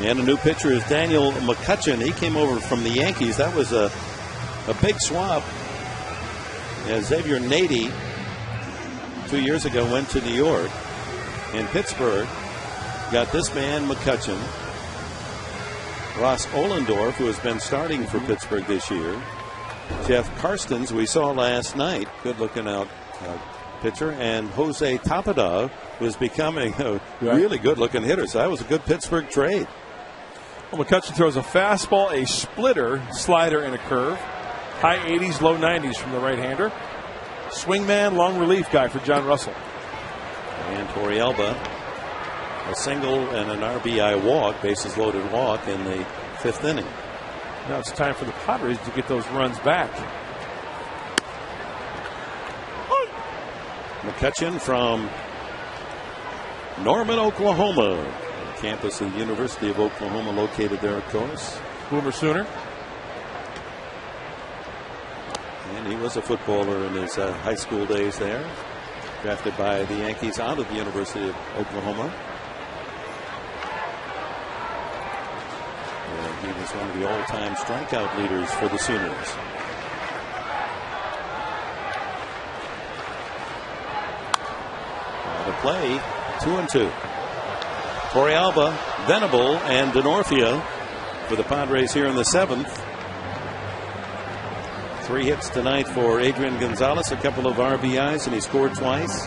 And a new pitcher is Daniel McCutchen. He came over from the Yankees. That was a big swap. Xavier Nady 2 years ago went to New York. And Pittsburgh got this man McCutchen. Ross Ohlendorf, who has been starting for Pittsburgh this year. Jeff Karstens, we saw last night, good looking out pitcher, and Jose Tapada was becoming a really good looking hitter. So that was a good Pittsburgh trade. Well, McCutchen throws a fastball, a splitter, slider, and a curve. High 80s, low 90s from the right-hander. Swingman, long relief guy for John Russell. And Torrealba, a single and an RBI walk, bases loaded walk in the 5th inning. Now it's time for the Padres to get those runs back. McCutchen from Norman, Oklahoma. The campus of the University of Oklahoma located there, of course. Boomer Sooner. And he was a footballer in his high school days there. Drafted by the Yankees out of the University of Oklahoma. And he was one of the all-time strikeout leaders for the Sooners. The play, 2-2. Torrealba, Venable, and Denorfia for the Padres here in the 7th. 3 hits tonight for Adrian Gonzalez, a couple of RBIs, and he scored twice.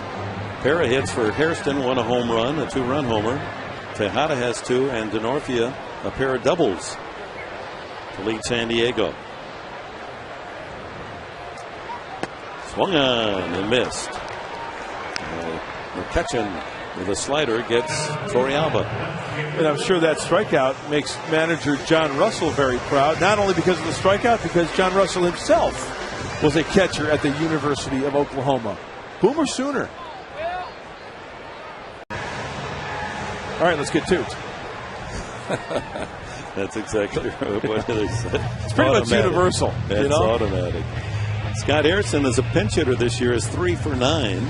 Pair of hits for Hairston, 1 a home run, a 2-run homer. Tejada has 2, and Denorfia a pair of doubles to lead San Diego. Swung on and missed. McCutchen with a slider gets Torrealba. And I'm sure that strikeout makes manager John Russell very proud, not only because of the strikeout, because John Russell himself was a catcher at the University of Oklahoma. Boomer Sooner. All right, let's get to it. That's exactly what it is. It's pretty much universal. It's automatic. Scott Harrison is a pinch hitter this year, is 3 for 9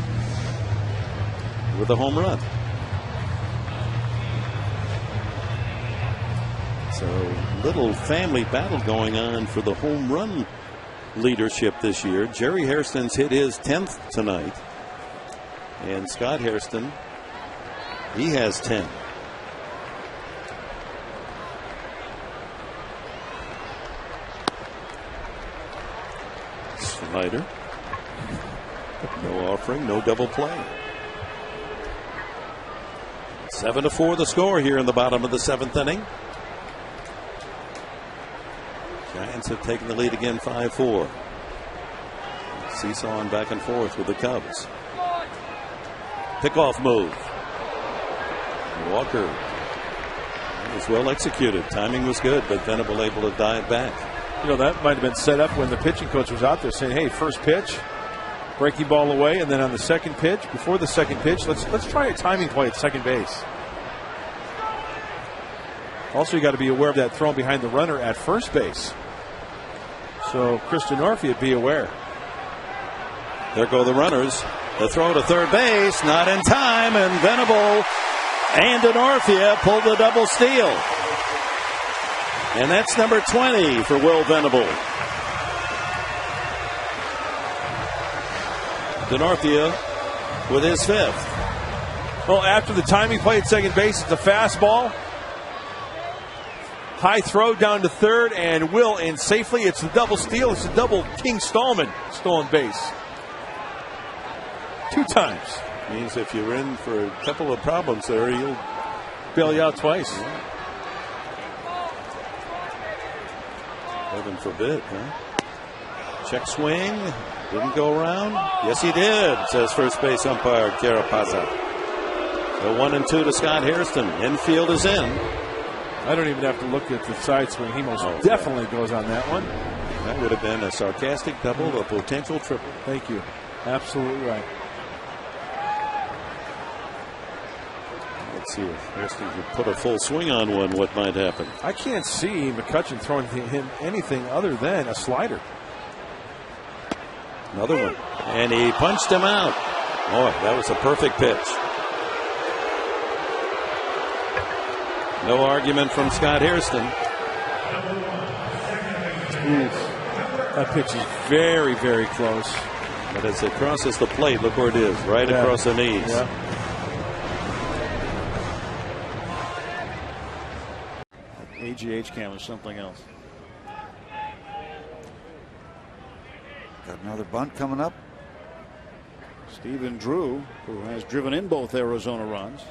with a home run. So little family battle going on for the home run leadership this year. Jerry Hairston's hit his 10th tonight, and Scott Hairston, he has 10. Slider. No offering, no double play. 7-4 the score here in the bottom of the 7th inning. Giants have taken the lead again, 5-4. Seesawing back and forth with the Cubs. Pickoff move. Walker was well executed. Timing was good, but Venable able to dive back. You know, that might have been set up when the pitching coach was out there saying, hey, first pitch, breaking ball away, and then on the second pitch, before the second pitch, let's try a timing play at second base. Also, you got to be aware of that throw behind the runner at first base. So Chris Denorfia, be aware. There go the runners. The throw to third base, not in time, and Venable and Denorfia pulled the double steal. And that's number 20 for Will Venable. Denorfia with his 5th. Well, after the timing play at second base, it's a fastball. High throw down to third, and Will in safely. It's a double steal. It's a double King Stallman stolen base. 2 times. Means if you're in for a couple of problems there, you'll bail you out twice. Yeah. Heaven forbid, huh? Check swing. Didn't go around. Yes, he did, says first base umpire Carapaza. So 1-2 to Scott Hairston. Infield is in. I don't even have to look at the side swing. He most definitely goes on that one. That would have been a sarcastic double, a potential triple. Thank you. Absolutely right. Let's see if Hairston could put a full swing on one. What might happen? I can't see McCutchen throwing him anything other than a slider. Another one. And he punched him out. Boy, that was a perfect pitch. No argument from Scott Hairston. That pitch is very, very close. But as it crosses the plate, look where it is, right across the knees. Yeah. AGH cam is something else. Got another bunt coming up. Stephen Drew, who has driven in both Arizona runs.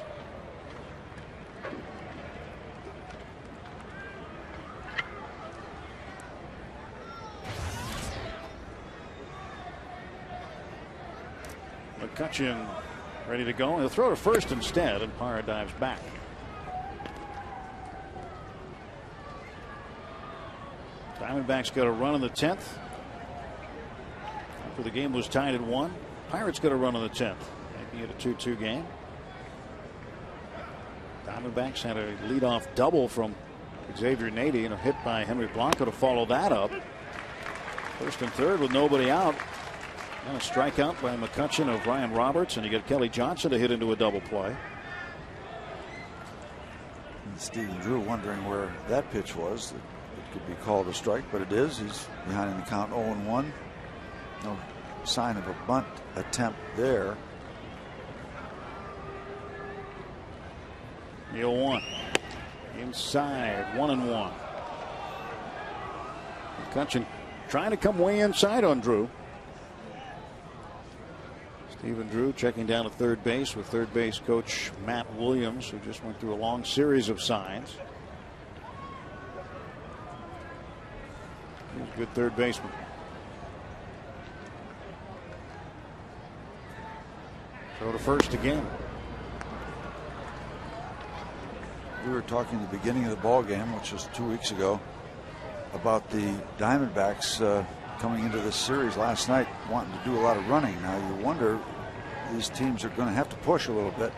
McCutchen ready to go. He'll throw to first instead, and Parra dives back. Diamondbacks got a run in the 10th. After the game was tied at 1. Pirates got a run in the 10th, making it a 2-2 game. Diamondbacks had a leadoff double from Xavier Nady and a hit by Henry Blanco to follow that up. First and third with nobody out. And a strikeout by McCutchen of Ryan Roberts, and you get Kelly Johnson to hit into a double play. And Stephen Drew wondering where that pitch was. It could be called a strike, but it is. He's behind in the count 0-1. No sign of a bunt attempt there. The 0-1. Inside, 1-1. McCutchen trying to come way inside on Drew. Stephen Drew checking down at third base with third base coach Matt Williams, who just went through a long series of signs. He's a good third baseman. Throw to first again. We were talking at the beginning of the ball game, which was 2 weeks ago, about the Diamondbacks coming into this series last night wanting to do a lot of running. Now you wonder, these teams are going to have to push a little bit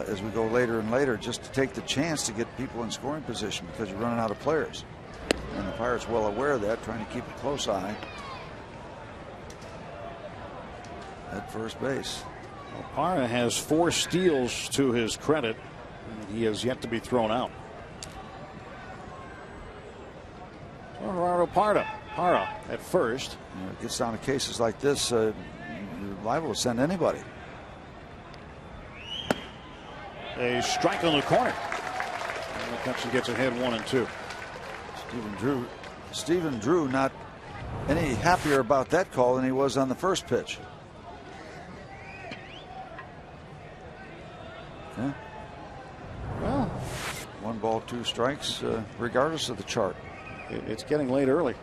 as we go later and later, just to take the chance to get people in scoring position, because you're running out of players. And the Pirates well aware of that, trying to keep a close eye at first base. Well, Parra has 4 steals to his credit. He has yet to be thrown out. Gerardo Parra at first. You know, it gets down to cases like this, you're liable to send anybody. A strike on the corner. And McCutchen gets ahead 1-2. Stephen Drew not any happier about that call than he was on the first pitch. Yeah. Well, 1 ball, 2 strikes, regardless of the chart. It's getting late early.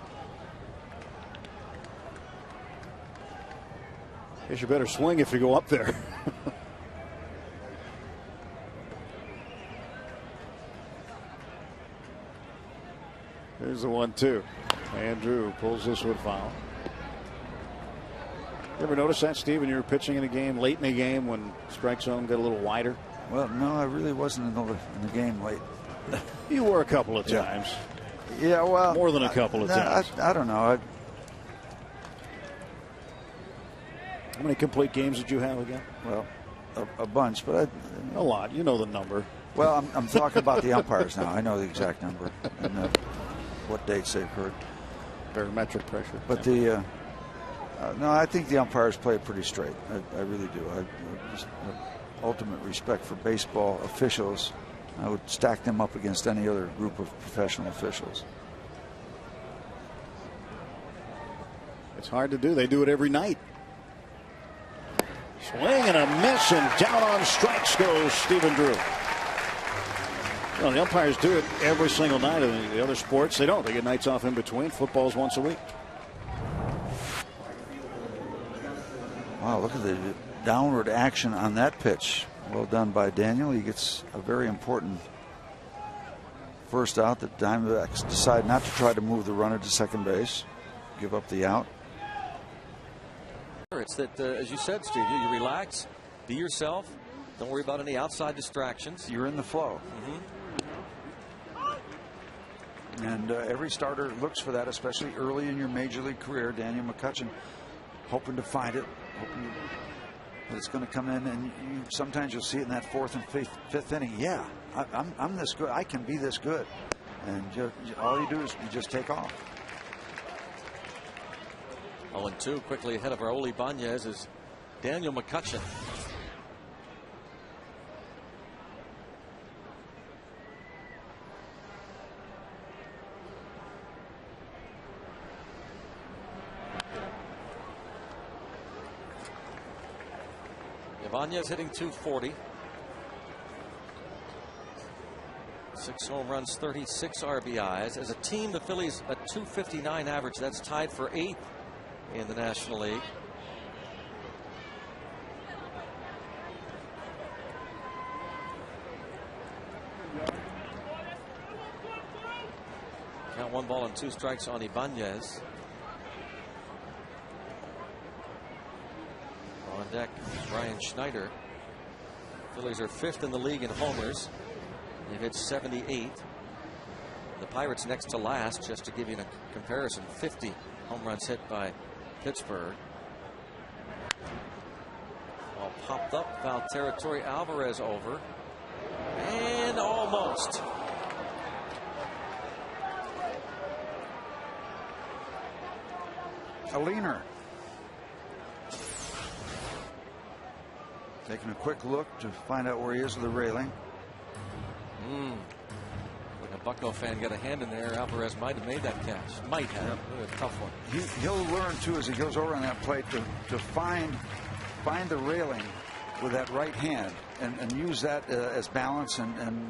Guess you better swing if you go up there. There's the 1-2. Andrew pulls this one foul. You ever notice that, Steve, when you were pitching in a game, late in the game, when strike zone got a little wider? Well, no, I really wasn't in the game late. You were a couple of times. Yeah, well, more than a couple of times. I don't know. How many complete games did you have again? Well, a bunch, but a lot. You know the number. Well, I'm talking about the umpires now. I know the exact number and what dates they've heard. Barometric pressure. But no, I think the umpires play it pretty straight. I really do. I just have ultimate respect for baseball officials. I would stack them up against any other group of professional officials. It's hard to do. They do it every night. Swing and a miss, and down on strikes goes Stephen Drew. Well, the umpires do it every single night. In the other sports, they don't. They get nights off in between. Football's once a week. Wow, look at the downward action on that pitch. Well done by Daniel. He gets a very important first out. The Diamondbacks decide not to try to move the runner to second base, give up the out. It's that, as you said, Steve, you relax, be yourself, don't worry about any outside distractions. You're in the flow. And every starter looks for that, especially early in your major league career. Daniel McCutchen hoping to find it, hoping that it's going to come in, and sometimes you'll see it in that 4th and 5th inning. Yeah, I'm this good. I can be this good. And all you do is you just take off. 0-2, quickly ahead of Raul Ibanez is Daniel McCutchen. Ibanez hitting .240. 6 home runs, 36 RBIs. As a team, the Phillies a .259 average. That's tied for 8th in the National League. Count 1 ball and 2 strikes on Ibanez. On deck, Brian Schneider. Phillies are 5th in the league in homers. They've hit 78. The Pirates next to last, just to give you a comparison. 50 home runs hit by Pittsburgh. Ball popped up, foul territory. Alvarez over. And almost. A leaner. Taking a quick look to find out where he is with the railing. When a Bucco fan got a hand in there, Alvarez might have made that catch. Might have. A tough one. He'll learn too as he goes over on that plate to find the railing with that right hand and use that as balance and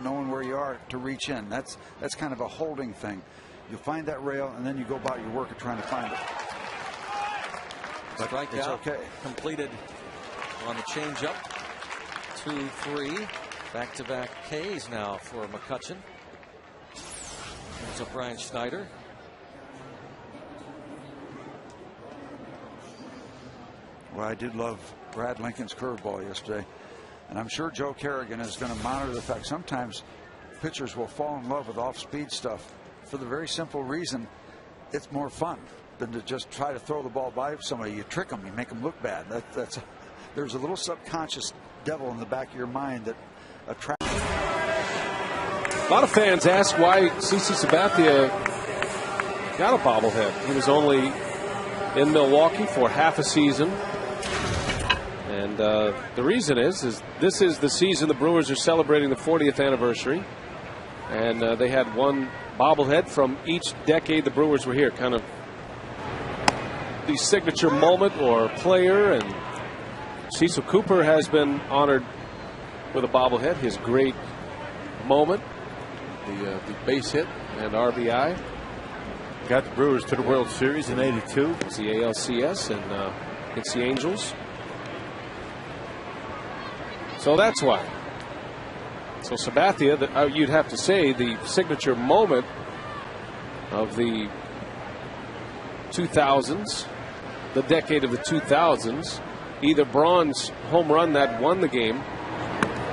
knowing where you are to reach in. That's kind of a holding thing. You find that rail and then you go about your work of trying to find it. But Strikeout it's okay. Completed on the changeup. 2-3. Back-to-back Ks now for McCutchen. There's a Brian Schneider. Well, I did love Brad Lincoln's curveball yesterday. And I'm sure Joe Kerrigan is going to monitor the fact sometimes pitchers will fall in love with off-speed stuff for the very simple reason it's more fun than to just try to throw the ball by somebody. You trick them, you make them look bad. There's a little subconscious devil in the back of your mind that attracts. A lot of fans ask why CC Sabathia got a bobblehead. He was only in Milwaukee for half a season. And the reason is this is the season the Brewers are celebrating the 40th anniversary. And they had one bobblehead from each decade the Brewers were here. Kind of the signature moment or player. And Cecil Cooper has been honored with a bobblehead. His great moment, the base hit and RBI. Got the Brewers to the World Series in '82. It's the ALCS and it's the Angels. So that's why. So Sabathia, you'd have to say the signature moment of the 2000s, the decade of the 2000s, either Braun's home run that won the game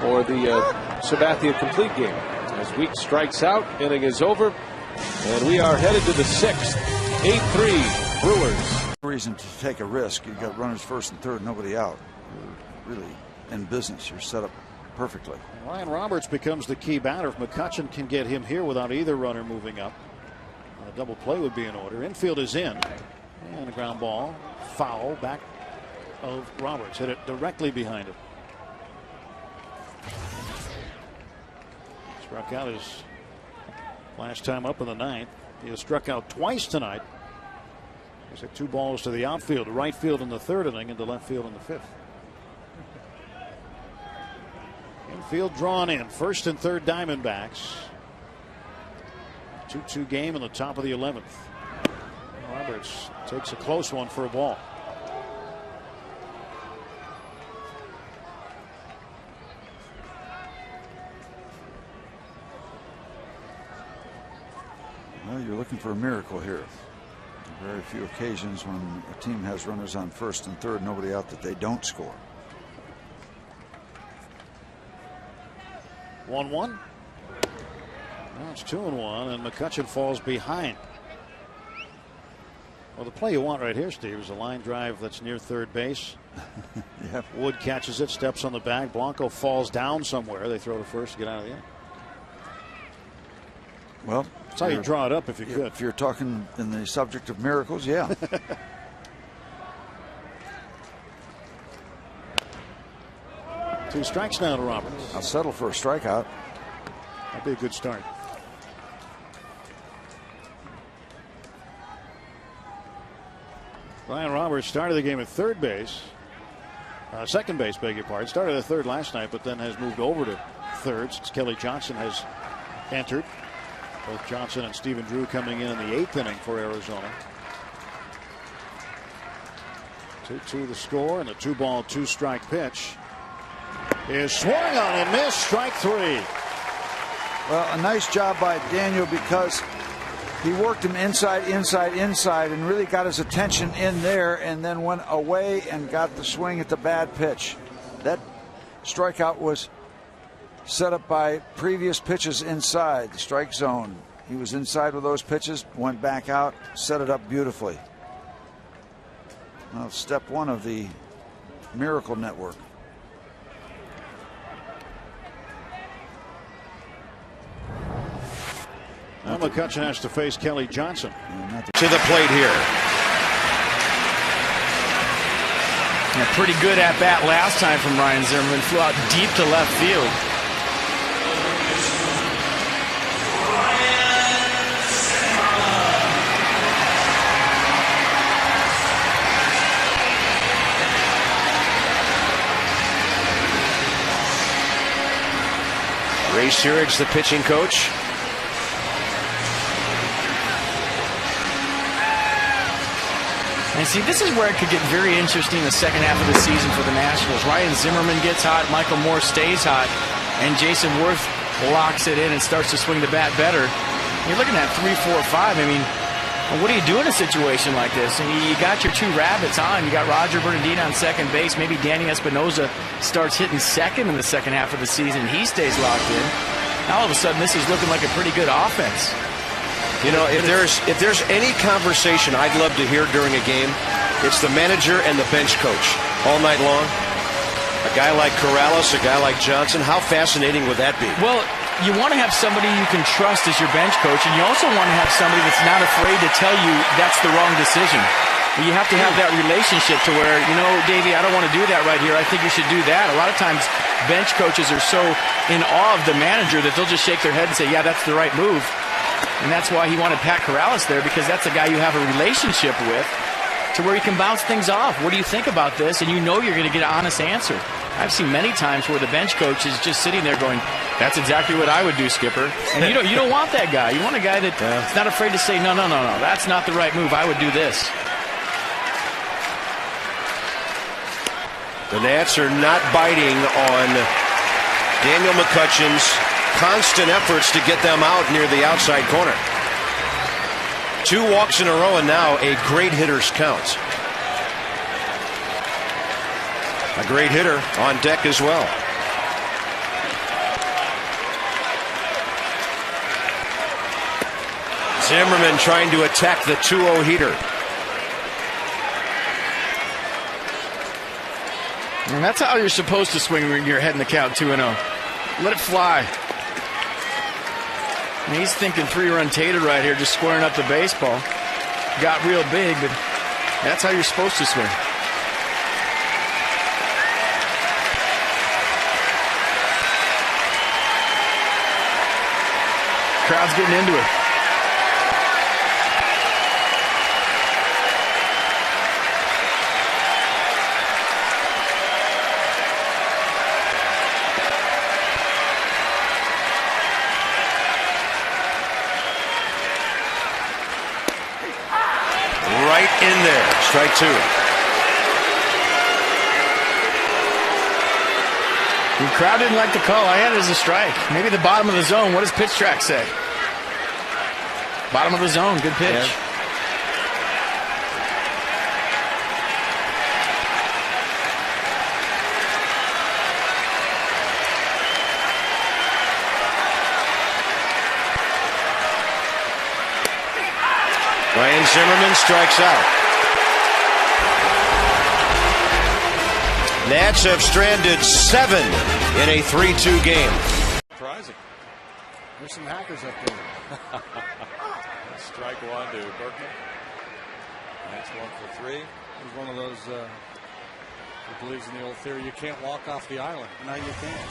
or the Sabathia complete game. As Weeks strikes out, inning is over, and we are headed to the 6th. 8-3 Brewers. Reason to take a risk. You've got runners first and third, nobody out. You're really in business. You're set up perfectly. Ryan Roberts becomes the key batter. If McCutchen can get him here without either runner moving up, a double play would be in order. Infield is in, and a ground ball, foul back of Roberts. Hit it directly behind him. Struck out his last time up in the 9th. He has struck out twice tonight. He's hit 2 balls to the outfield, to right field in the 3rd inning, and to left field in the 5th. Infield drawn in. 1st and 3rd Diamondbacks. 2-2 game in the top of the 11th. Roberts takes a close one for a ball. Well, you're looking for a miracle here. Very few occasions when a team has runners on 1st and 3rd, nobody out, that they don't score. 1-1. Now it's 2-1, and McCutchen falls behind. Well, the play you want right here, Steve, is a line drive that's near third base. Yep. Wood catches it, steps on the bag. Blanco falls down somewhere. They throw to first to get out of the inning. Well, that's how you draw it up if you could. If you're talking in the subject of miracles, yeah. 2 strikes now to Roberts. I'll settle for a strikeout. That'd be a good start. Ryan Roberts started the game at third base. Second base, beg your pardon. Started at third last night, but then has moved over to third since Kelly Johnson has entered. Both Johnson and Stephen Drew coming in the 8th inning for Arizona. 2-2 the score, and the 2-ball, 2-strike pitch is swung on and missed. Strike 3. Well, a nice job by Daniel because he worked him inside, and really got his attention in there, and then went away and got the swing at the bad pitch. That strikeout was set up by previous pitches inside the strike zone. He was inside with those pitches, went back out, set it up beautifully. Well, step 1 of the Miracle Network. Now McCutchen has to face Kelly Johnson. To the plate here. A pretty good at bat last time from Ryan Zimmerman. Flew out deep to left field. Ray Searage, the pitching coach. And see, this is where it could get very interesting in the second half of the season for the Nationals. Ryan Zimmerman gets hot, Michael Moore stays hot, and Jason Worth locks it in and starts to swing the bat better. You're looking at 3, 4, 5. I mean, what do you do in a situation like this? I mean, you got your 2 rabbits on. You got Roger Bernardino on second base. Maybe Danny Espinosa starts hitting second in the second half of the season. He stays locked in. Now all of a sudden, this is looking like a pretty good offense. You know, if there's any conversation I'd love to hear during a game, it's the manager and the bench coach all night long. A guy like Corrales, a guy like Johnson, how fascinating would that be? Well, you want to have somebody you can trust as your bench coach, and you also want to have somebody that's not afraid to tell you that's the wrong decision. You have to have that relationship to where, you know, Davey, I don't want to do that right here. I think you should do that. A lot of times bench coaches are so in awe of the manager that they'll just shake their head and say, yeah, that's the right move. And that's why he wanted Pat Corrales there, because that's a guy you have a relationship with to where you can bounce things off. What do you think about this? And you know you're going to get an honest answer. I've seen many times where the bench coach is just sitting there going, that's exactly what I would do, Skipper. And you don't want that guy. You want a guy that's not afraid to say, no, that's not the right move. I would do this. The Nats are not biting on Daniel McCutchen's constant efforts to get them out near the outside corner. 2 walks in a row, and now a great hitter's count. A great hitter on deck as well. Zimmerman trying to attack the 2-0 heater. And that's how you're supposed to swing when you're heading the count 2-0. Let it fly. And he's thinking 3-run Tater right here, just squaring up the baseball. Got real big, but that's how you're supposed to swing. Crowd's getting into it. Right in there. Strike 2. The crowd didn't like the call. I had it as a strike. Maybe the bottom of the zone. What does pitch track say? Bottom of the zone. Good pitch. Yeah. Ryan Zimmerman strikes out. Nats have stranded 7 in a 3-2 game. Surprising. There's some hackers up there. Strike one to Berkman. That's 1 for 3. He's one of those who believes in the old theory you can't walk off the island. No, you can't.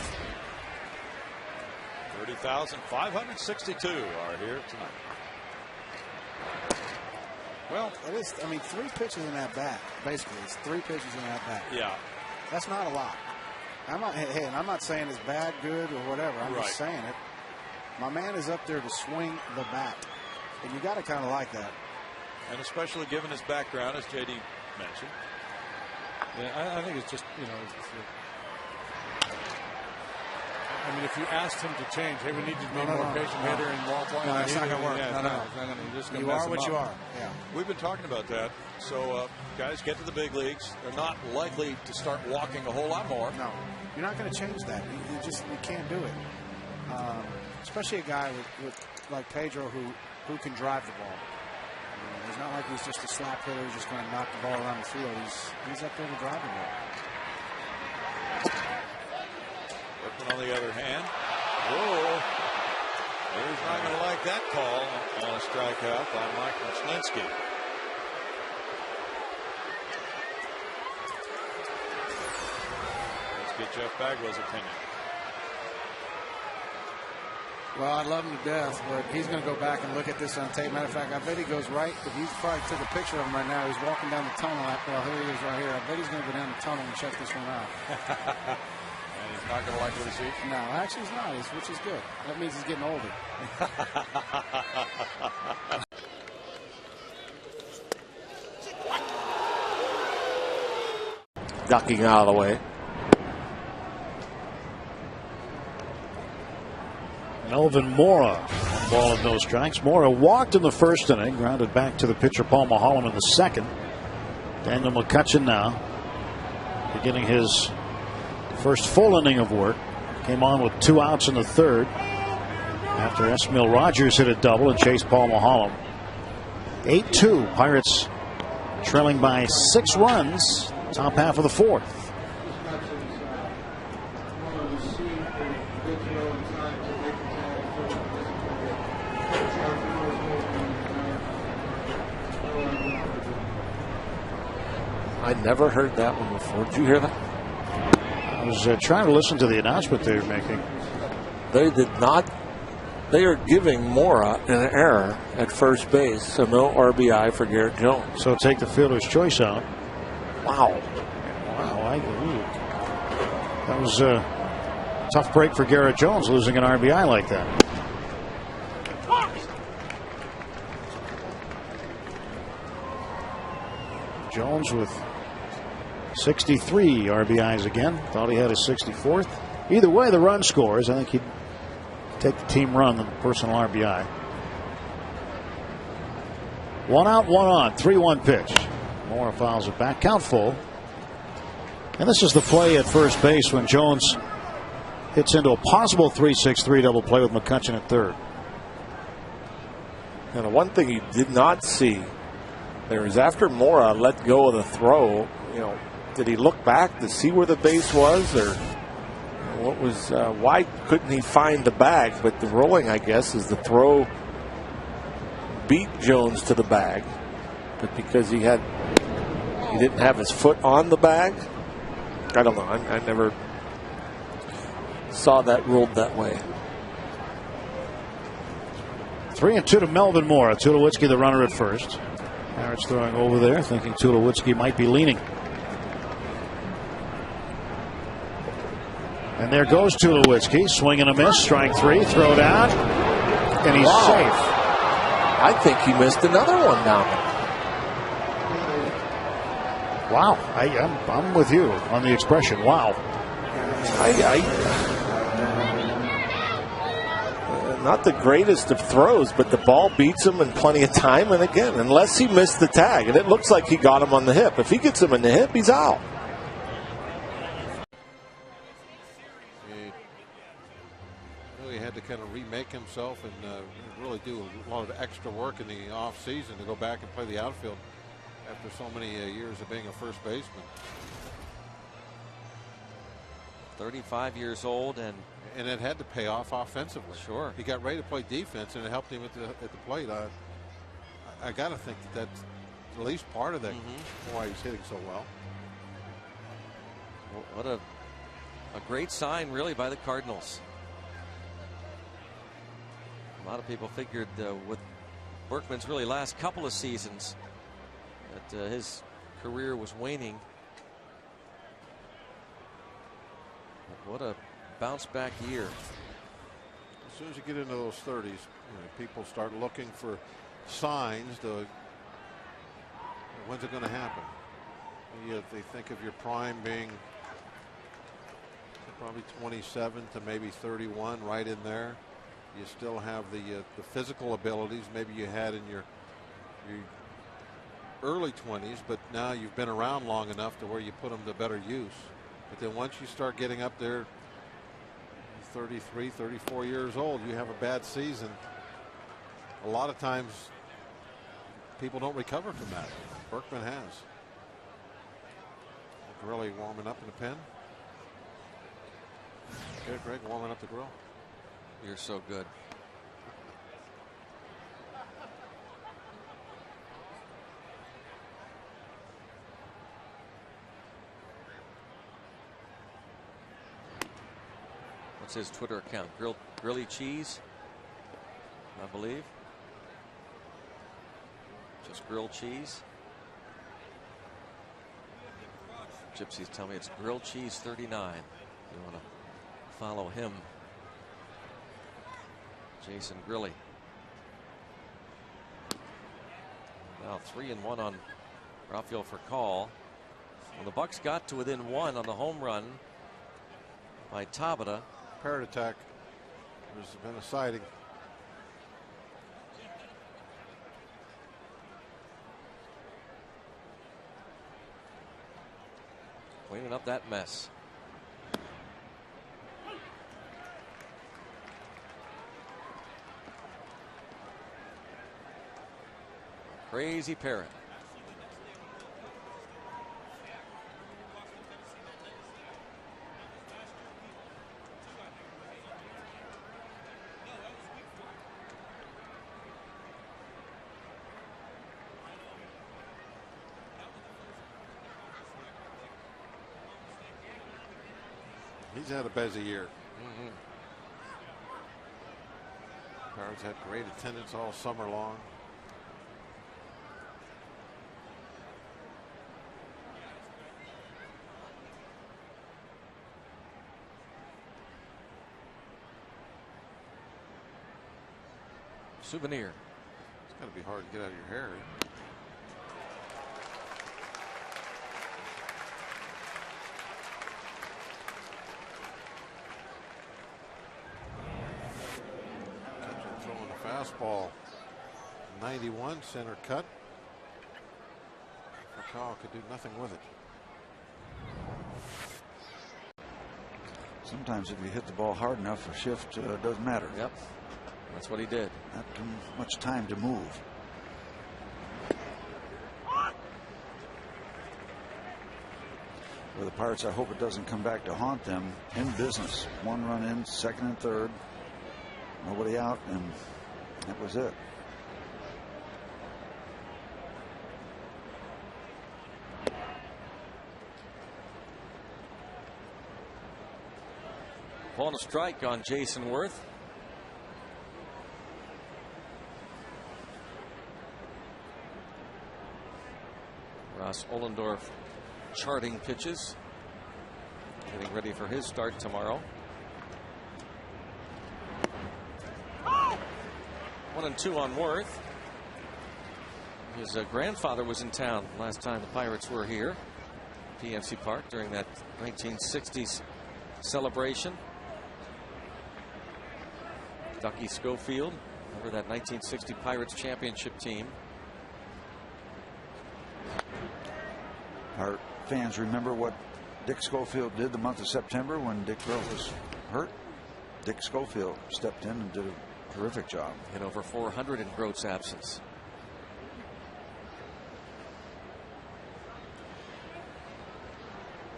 30,562 are here tonight. Well, it is. I mean, 3 pitches in that bat. Basically, it's 3 pitches in that bat. Yeah. That's not a lot. I'm not saying it's bad, good, or whatever. I'm just saying it. My man is up there to swing the bat, and you got to kind of like that. And especially given his background, as JD mentioned. Yeah, I think it's just, you know, I mean, if you asked him to change, hey, we need you to be more patient hitter and walk wide. No, it's not going to work. No. You are what you are. Yeah. We've been talking about that. So, guys get to the big leagues. They're not likely to start walking a whole lot more. No, you're not going to change that. You can't do it. Especially a guy with like Pedro who can drive the ball. It's not like he's just a slap hitter who's just going to knock the ball around the field. He's up there to drive the ball. Berkman on the other hand. Whoa. He's not going to like that call on a strikeout by Mike Maslinski. Let's get Jeff Bagwell's opinion. Well, I love him to death, but he's going to go back and look at this on tape. Matter of fact, I bet he goes right. If he's probably took a picture of him right now, he's walking down the tunnel. Well, here he is right here. I bet he's going to go down the tunnel and check this one out. And he's not going to like what he sees? No, actually he's not, which is good. That means he's getting older. Ducking out of the way. Melvin Mora, ball and no strikes. Mora walked in the first inning, grounded back to the pitcher Paul Mulholland in the second. Daniel McCutchen now beginning his first full inning of work. Came on with 2 outs in the third after Esmil Rogers hit a double and chased Paul Mulholland. 8-2, Pirates trailing by 6 runs, top half of the fourth. I never heard that one before. Did you hear that? I was trying to listen to the announcement they were making. They did not. They are giving Mora an error at first base, so no RBI for Garrett Jones. So take the fielder's choice out. Wow. That was a tough break for Garrett Jones, losing an RBI like that. Jones with 63 RBIs again. Thought he had his 64th. Either way, the run scores. I think he'd take the team run than the personal RBI. 1 out, 1 on. 3-1 pitch. Mora fouls it back. Count full. And this is the play at first base when Jones hits into a possible 3-6-3 double play with McCutchen at third. And the one thing he did not see there is after Mora let go of the throw, you know, did he look back to see where the base was, or what was? Why couldn't he find the bag? But the rolling, I guess, is the throw beat Jones to the bag, but because he didn't have his foot on the bag. I don't know. I never saw that ruled that way. 3-2 to Melvin Mora. Tulowitzki the runner at first. Pirates throwing over there, thinking Tulowitzki might be leaning. And there goes Tulowitzki, swing and a miss, strike 3, throw down, and he's safe. I think he missed another one down there. Wow, I'm with you on the expression. Wow. Not the greatest of throws, but the ball beats him in plenty of time. And again, unless he missed the tag, and it looks like he got him on the hip. If he gets him in the hip, he's out. He really had to kind of remake himself himself and really do a lot of extra work in the off season to go back and play the outfield after so many years of being a first baseman. 35 years old, and it had to pay off offensively. Sure, he got ready to play defense, and it helped him at the plate. I got to think that's at least part of that why he's hitting so well. What a great sign, really, by the Cardinals. A lot of people figured with Berkman's really last couple of seasons that his career was waning. But what a bounce back year. As soon as you get into those 30s, people start looking for signs to when's it going to happen. They think of your prime being probably 27 to maybe 31, right in there. You still have the physical abilities maybe you had in your early 20s, but now you've been around long enough to where you put them to better use. But then once you start getting up there 33, 34 years old, you have a bad season. A lot of times people don't recover from that. Berkman has. Really warming up in the pen. Okay, Greg, warming up the grill. You're so good. What's his Twitter account? Grilly Cheese, I believe. Just grilled cheese. Gypsies tell me it's grilled cheese 39. You want to follow him. Jason Grilly. Now 3-1 on Rafael Furcal. When the Bucks got to within 1 on the home run by Tabata. Parrot attack. There's been a sighting. Cleaning up that mess. Crazy Parrot. He's had a busy year. Parrot's had great attendance all summer long. Souvenir. It's got to be hard to get out of your hair. McCutchen throwing a fastball. 91 center cut. Furcal could do nothing with it. Sometimes if you hit the ball hard enough, a shift doesn't matter. Yep. That's what he did. Not too much time to move. For the Pirates, I hope it doesn't come back to haunt them in business. 1 run in, 2nd and 3rd. Nobody out, and that was it. Ball and a strike on Jason Worth. Ross Ollendorf charting pitches, getting ready for his start tomorrow. 1-2 on Worth. His grandfather was in town last time the Pirates were here, PNC Park, during that 1960s celebration. Ducky Schofield, remember that 1960 Pirates championship team. Our fans remember what Dick Schofield did the month of September when Dick Earl was hurt. Dick Schofield stepped in and did a Terrific job. Hit over 400 in Grote's absence.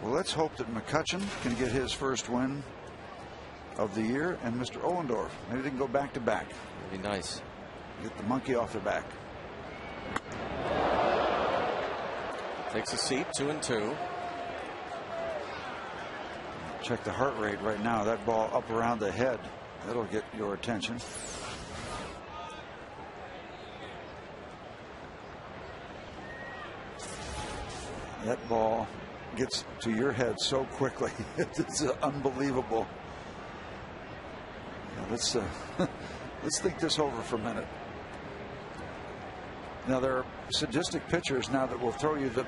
Well, let's hope that McCutchen can get his first win of the year, and Mr. Ohlendorf. Maybe they can go back to back. That'd be nice. Get the monkey off their back. Takes a seat, 2-2. Check the heart rate right now. That ball up around the head. That'll get your attention. That ball gets to your head so quickly. It's unbelievable. Yeah, let's think this over for a minute. Now, there are sadistic pitchers now that will throw you the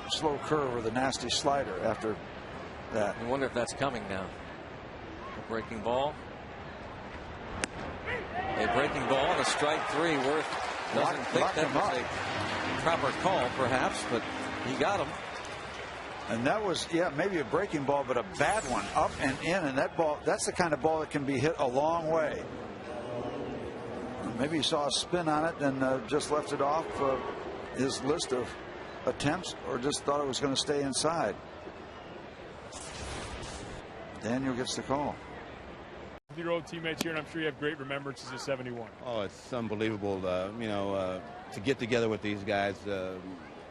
slow curve or the nasty slider after that. I wonder if that's coming now. A breaking ball. A breaking ball and a strike 3. Worth doesn't think that was a proper call, perhaps, but he got him. And that was, yeah, maybe a breaking ball, but a bad one, up and in. And that ball, that's the kind of ball that can be hit a long way. Maybe he saw a spin on it and just left it off his list of attempts, or just thought it was going to stay inside. Daniel gets the call. Your old teammates here, and I'm sure you have great remembrances of 71. Oh, it's unbelievable, to get together with these guys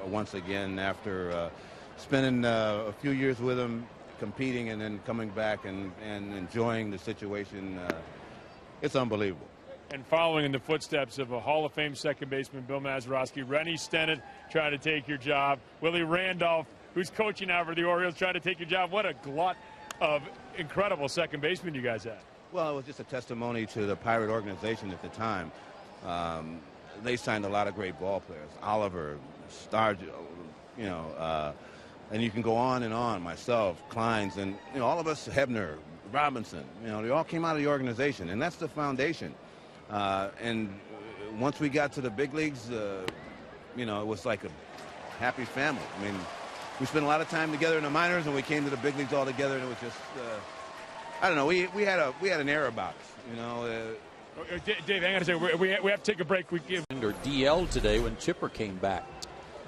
once again after spending a few years with them, competing, and then coming back and enjoying the situation. It's unbelievable. And following in the footsteps of a Hall of Fame second baseman, Bill Mazeroski, Rennie Stennett trying to take your job, Willie Randolph, who's coaching now for the Orioles, trying to take your job. What a glut of incredible second basemen you guys had. Well, it was just a testimony to the Pirate organization at the time. They signed a lot of great ball players. Oliver, Stargell, and you can go on and on. Myself, Kleins, and all of us, Hebner, Robinson. They all came out of the organization, and that's the foundation. And once we got to the big leagues, it was like a happy family. I mean, we spent a lot of time together in the minors, and we came to the big leagues all together, and it was just, I don't know. We had an air about us, Dave, hang on a second. We have to take a break. We give or DL today when Chipper came back.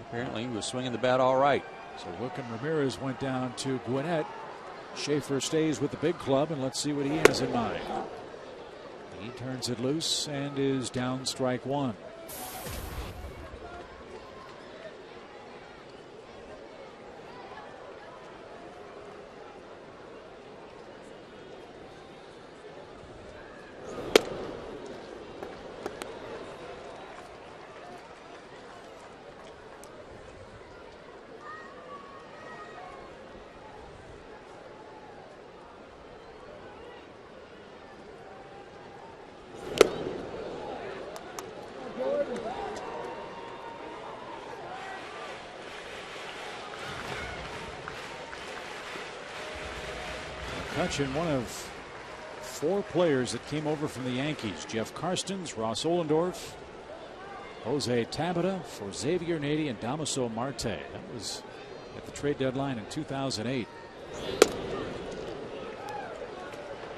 Apparently, he was swinging the bat all right. So Wilkin Ramirez went down to Gwinnett. Schaefer stays with the big club, and let's see what he has in mind. He turns it loose and is down strike 1. McCutchen, one of 4 players that came over from the Yankees. Jeff Karstens, Ross Ohlendorf, Jose Tabata for Xavier Nady, and Damaso Marte. That was at the trade deadline in 2008.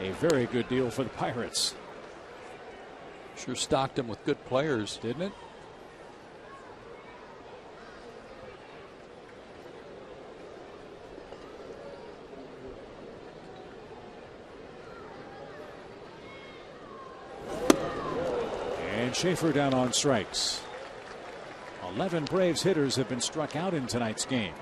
A very good deal for the Pirates. Sure stocked him with good players, didn't it? Schaefer down on strikes. 11 Braves hitters have been struck out in tonight's game,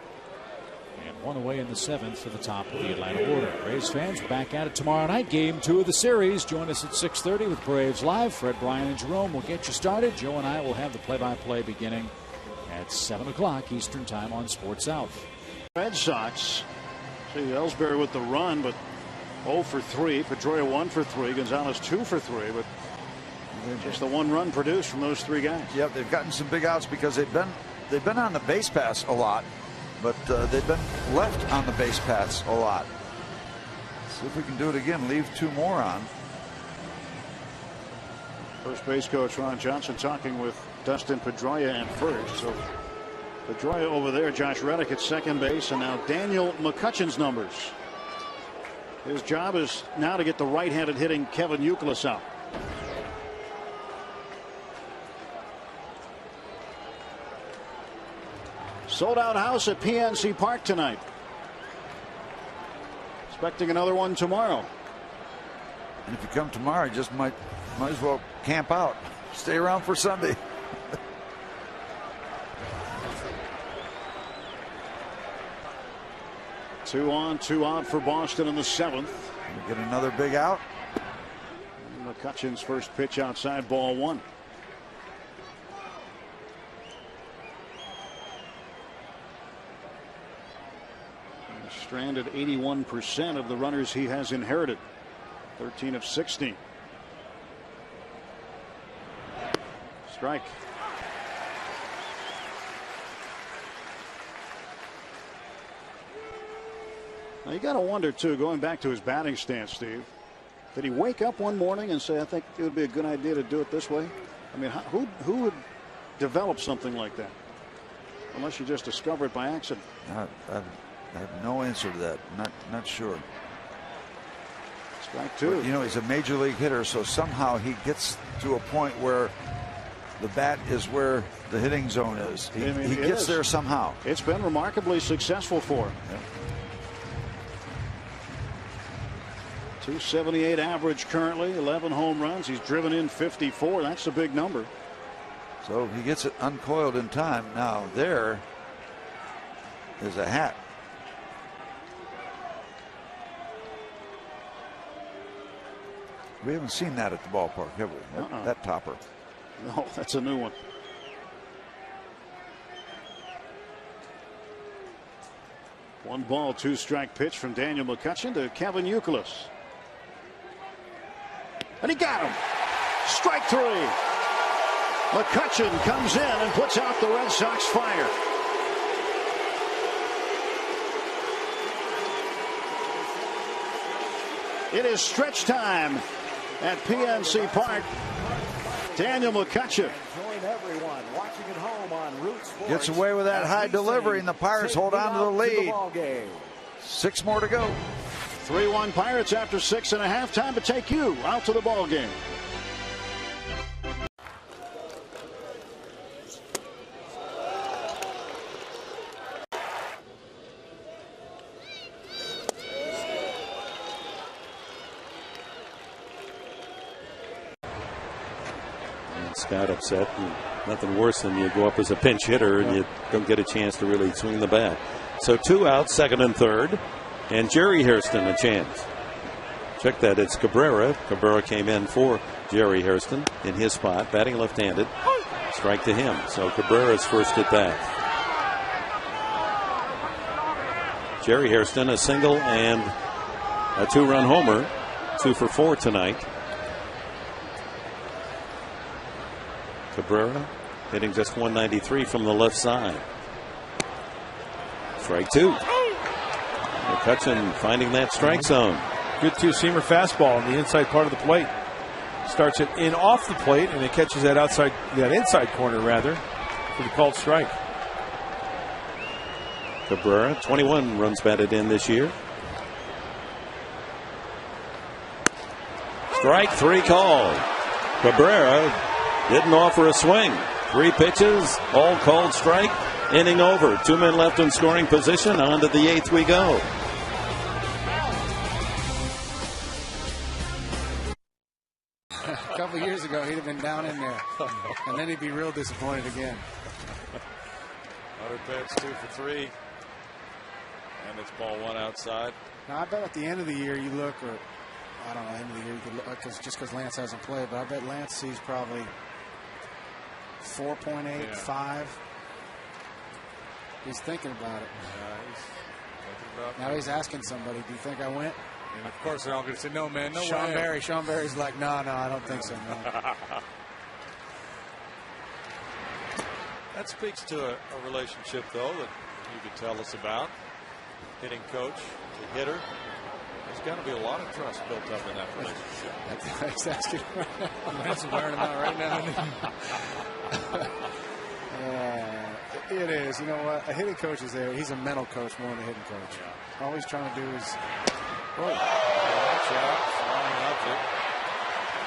and 1 away in the 7th for the top of the Atlanta order. Braves fans back at it tomorrow night. Game 2 of the series. Join us at 6:30 with Braves Live. Fred, Brian, and Jerome will get you started. Joe and I will have the play-by-play beginning at 7 o'clock Eastern Time on Sports South. Red Sox. See Ellsbury with the run, but 0 for 3. Pedroia 1 for 3. Gonzalez 2 for 3. But just the 1 run produced from those 3 guys. Yep, they've gotten some big outs because they've been on the base paths a lot, but they've been left on the base paths a lot. See if we can do it again. Leave 2 more on. First base coach Ron Johnson talking with Dustin Pedroia at first. So Pedroia over there, Josh Reddick at second base, and now Daniel McCutchen's numbers. His job is now to get the right-handed hitting Kevin Youkilis out. Sold out house at PNC Park tonight. Expecting another one tomorrow. And if you come tomorrow, you just might as well camp out. Stay around for Sunday. Two on, two out for Boston in the 7th. We get another big out. McCutchen's first pitch outside, ball 1. Stranded 81% of the runners he has inherited. 13 of 16. Strike. Now you got to wonder too, going back to his batting stance, Steve, did he wake up one morning and say, I think it would be a good idea to do it this way? I mean, who would develop something like that unless you just discover it by accident? I have no answer to that. Not sure. Strike 2. But, you know, he's a major league hitter, so somehow he gets to a point where the bat is where the hitting zone is. He gets there somehow. It's been remarkably successful for him. Yeah. 278 average currently, 11 home runs. He's driven in 54. That's a big number. So he gets it uncoiled in time. Now there is a hat. We haven't seen that at the ballpark, have we? That topper. No, that's a new one. One ball, 2 strike pitch from Daniel McCutchen to Kevin Youkilis. And he got him. Strike 3. McCutchen comes in and puts out the Red Sox fire. It is stretch time at PNC Park. Daniel McCutchen gets away with that high delivery, and the Pirates hold on to the lead. 6 more to go. 3-1 Pirates after 6.5. Time to take you out to the ball game. Scott upset. Nothing worse than you go up as a pinch hitter and you don't get a chance to really swing the bat. So 2 out, 2nd and 3rd. And Jerry Hairston a chance. Check that. It's Cabrera. Cabrera came in for Jerry Hairston in his spot, batting left-handed. Strike to him. So Cabrera's first at bat. Jerry Hairston a single and a 2-run homer. 2 for 4 tonight. Cabrera hitting just 193 from the left side. Strike 2. McCutchen finding that strike zone. Good 2-seamer fastball on the inside part of the plate. Starts it in off the plate, and it catches that inside corner rather for the called strike. Cabrera, 21 runs batted in this year. Strike 3 called. Cabrera didn't offer a swing. 3 pitches, all called strike. Inning over. 2 men left in scoring position. On to the 8th we go. A couple years ago, he'd have been down in there, and then he'd be real disappointed again. 100 pitch, 2 for 3, and it's ball 1 outside. Now, I bet at the end of the year you look, or I don't know, end of the year you could look, because Lance hasn't played, but I bet Lance sees probably 4.8, 5. He's thinking about it. Now he's asking somebody, do you think I went? And of course they're all going to say, no, man, no way. Sean Barry's like, no, I don't think so, man. That speaks to a relationship, though, that you could tell us about. Hitting coach to hitter. There's got to be a lot of trust built up in that relationship. That's asking right now. That's wearing him out right now. It is. You know what? A hitting coach is there. He's a mental coach more than a hitting coach. Yeah. All he's trying to do is. Whoa. Watch out. Flying up it.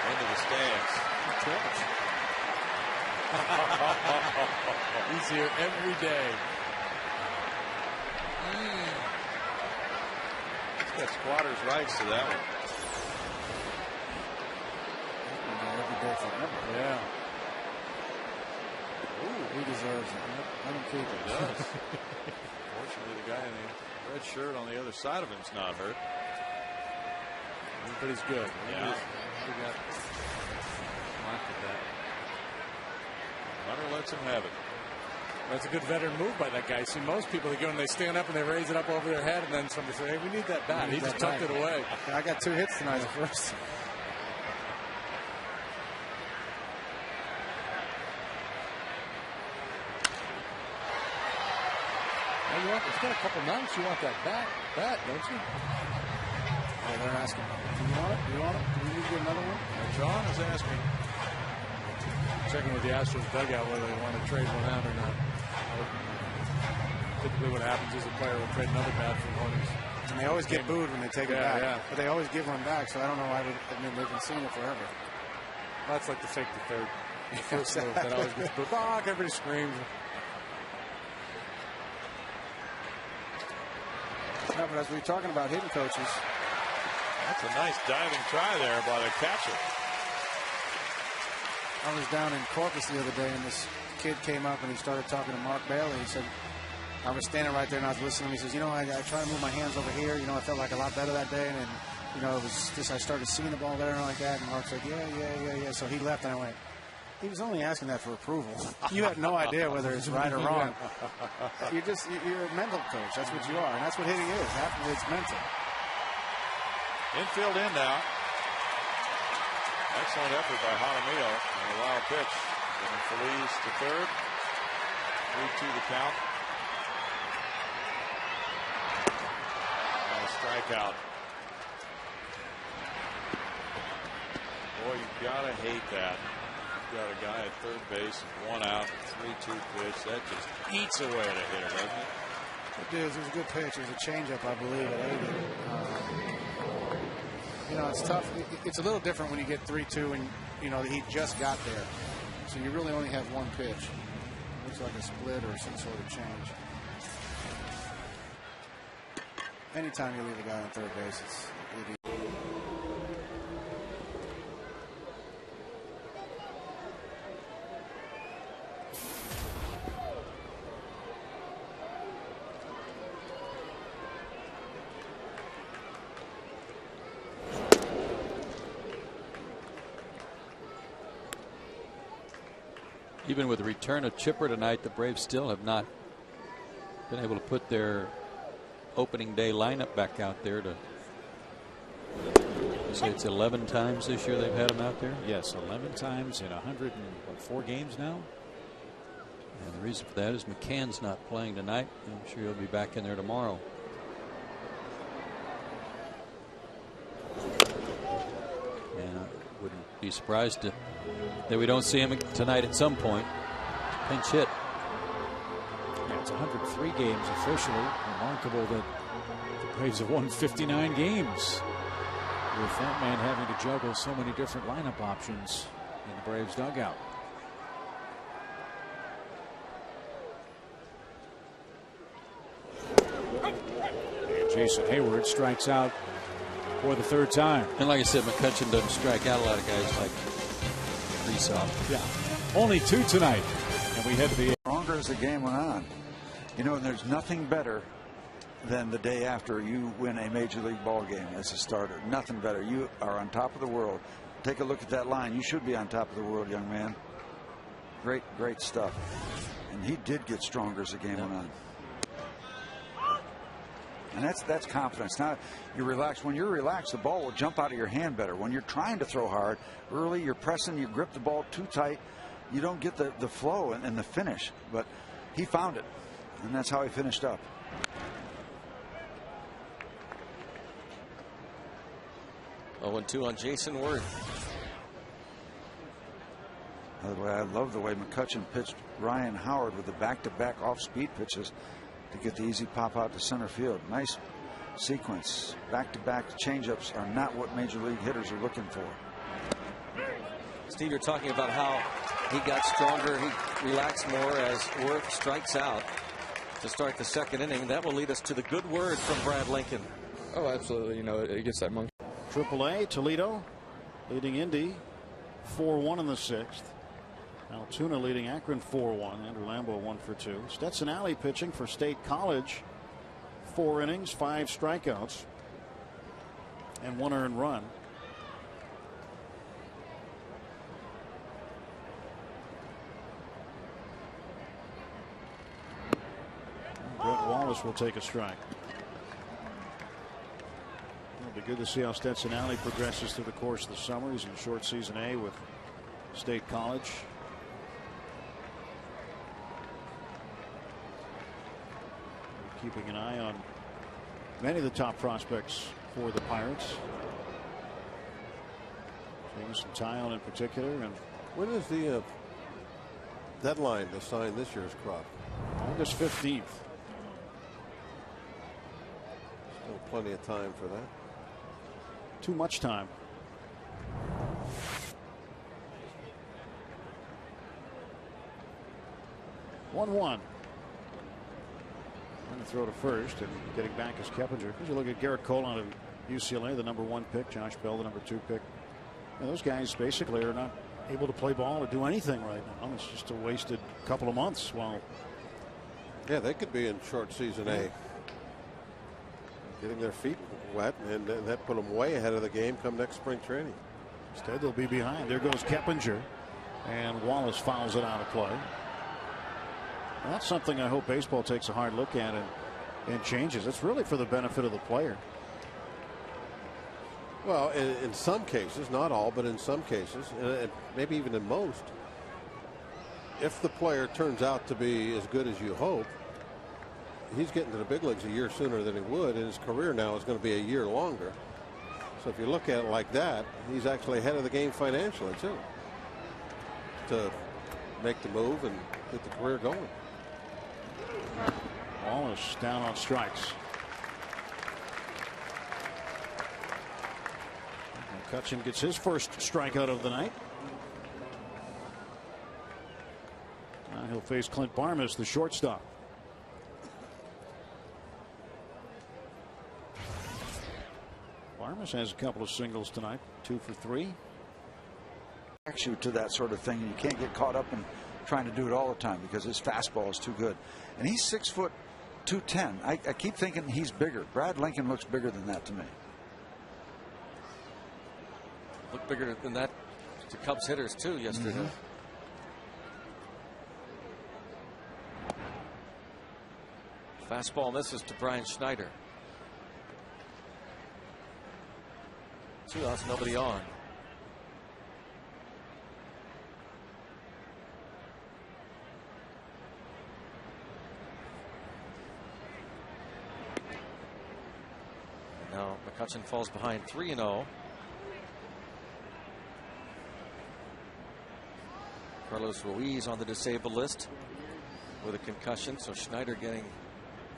Into the stands. He's here every day. He's got squatter's rights to that one. Yeah. Ooh, he deserves it. Let him keep it. He does. Fortunately, the guy in the red shirt on the other side of him's not hurt. But he's good. Yeah. He got marked at that. Runner lets him have it. That's a good veteran move by that guy. See, most people, they go and they stand up and they raise it up over their head, and then somebody say, hey, we need that bat. He just tucked it away. I got 2 hits tonight at first. It's got a couple months. You want that bat, don't you? Oh, they're asking. Do you want it? Do you want it? Do we need to get another one? John is asking. Checking with the Astros dugout whether they want to trade one out or not. Typically what happens is a player will trade another bat for Hornets. And they always get booed when they take it back. Yeah. But they always give one back, so I don't know why. They've been seeing it forever. That's like the fake to third. The first move that always gets booed. Everybody screams. No, but as we were talking about hitting coaches. That's a nice diving try there by the catcher. I was down in Corpus the other day, and this kid came up and he started talking to Mark Bailey. He said, I was standing right there and I was listening. He says, you know, I try to move my hands over here. You know, I felt like a lot better that day. And you know, it was just, I started seeing the ball there and like that. And Mark said, yeah. So he left and I went, he was only asking that for approval. You have no idea whether it's right or wrong. You're a mental coach. That's what you are. And that's what hitting is. Half of it's mental. Infield in now. Excellent effort by Jaramillo on a wild pitch. Getting Feliz to third. 3-2 the count. And a strikeout. Boy, you gotta hate that. You've got a guy at third base and 1 out, 3-2 pitch. That just eats away at a hitter, doesn't it? It does. It was a good pitch. It was a changeup, I believe, at 80. You know, it's tough. It's a little different when you get 3-2 and, you know, he just got there. So you really only have one pitch. Looks like a split or some sort of change. Anytime you leave a guy on third base, it's Even with the return of Chipper tonight, the Braves still have not been able to put their opening day lineup back out there. To say it's 11 times this year they've had him out there. Yes, 11 times in 104 games now. And the reason for that is McCann's not playing tonight. I'm sure he'll be back in there tomorrow. And I wouldn't be surprised that we don't see him tonight at some point. Pinch hit. Yeah, it's 103 games officially. Remarkable that the Braves have won 59 games with that man having to juggle so many different lineup options in the Braves dugout. And Jason Hayward strikes out for the third time. And like I said, McCutchen doesn't strike out a lot of guys like Creasaw. Yeah, only 2 tonight, and we head to the stronger as the game went on. You know, and there's nothing better than the day after you win a major league ball game as a starter. Nothing better. You are on top of the world. Take a look at that line. You should be on top of the world, young man. Great stuff. And he did get stronger as the game went on. And that's confidence. Now you're relaxed. When you're relaxed, the ball will jump out of your hand better. When you're trying to throw hard, early, you're pressing, you grip the ball too tight, you don't get the flow and the finish. But he found it, and that's how he finished up. Oh, 2 on Jason Worth. By the way, I love the way McCutchen pitched Ryan Howard with the back-to-back off-speed pitches to get the easy pop out to center field. Nice sequence. Back-to-back changeups are not what major league hitters are looking for. Steve, you're talking about how he got stronger, he relaxed more as Worth strikes out. to start the second inning. That will lead us to the good word from Brad Lincoln. Oh, absolutely. You know, it gets that monkey. AAA, Toledo leading Indy 4-1 in the 6th. Altoona leading Akron 4-1. Andrew Lambeau 1 for 2. Stetson Alley pitching for State College. 4 innings, 5 strikeouts, and 1 earned run. Brett Wallace will take a strike. It'll be good to see how Stetson Alley progresses through the course of the summer. He's in short season A with State College. We're keeping an eye on many of the top prospects for the Pirates. Jameson Tyon in particular. And when is the deadline to sign this year's crop? August 15th. Still plenty of time for that. Too much time. One. Trying to throw to first, and getting back is Keppinger. As you look at Garrett Cole out of UCLA, the #1 pick, Josh Bell, the #2 pick. And those guys basically are not able to play ball or do anything right now. It's just a wasted couple of months. While yeah, they could be in short season A, getting their feet wet, and that put them way ahead of the game come next spring training. Instead, they'll be behind. There goes Keppinger, and Wallace fouls it out of play. And that's something I hope baseball takes a hard look at and changes. It's really for the benefit of the player. Well, in some cases, not all, but in some cases, and maybe even in most, if the player turns out to be as good as you hope, he's getting to the big leagues a year sooner than he would, and his career now is going to be a year longer. So if you look at it like that, he's actually ahead of the game financially, too, to make the move and get the career going. Wallace down on strikes. McCutchen gets his first strikeout of the night. Now he'll face Clint Barmas, the shortstop. Barmas has a couple of singles tonight, 2 for 3. You to that sort of thing. You can't get caught up in trying to do it all the time because his fastball is too good. And he's 6 foot 210. I keep thinking he's bigger. Brad Lincoln looks bigger than that to me. Looked bigger than that to Cubs hitters too yesterday. Fastball misses to Brian Schneider. 2 outs, nobody on. Now McCutchen falls behind 3-0. Carlos Ruiz on the disabled list with a concussion, so Schneider getting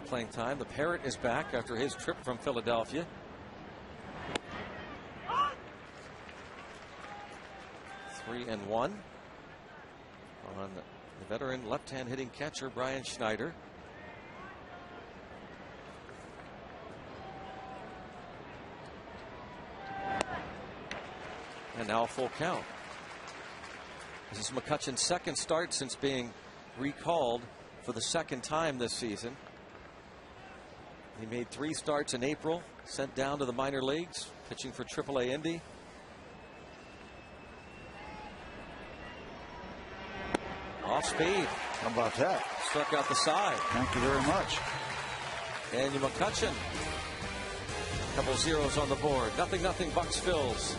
playing time. The Parrot is back after his trip from Philadelphia. Three and 1 on the veteran left-hand hitting catcher Brian Schneider. And now a full count. This is McCutchen's second start since being recalled for the second time this season. He made 3 starts in April, sent down to the minor leagues, pitching for AAA Indy. Off speed. How about that? Struck out the side. Thank you very much. Daniel McCutchen. A couple zeros on the board. 0-0 Bucks Phils.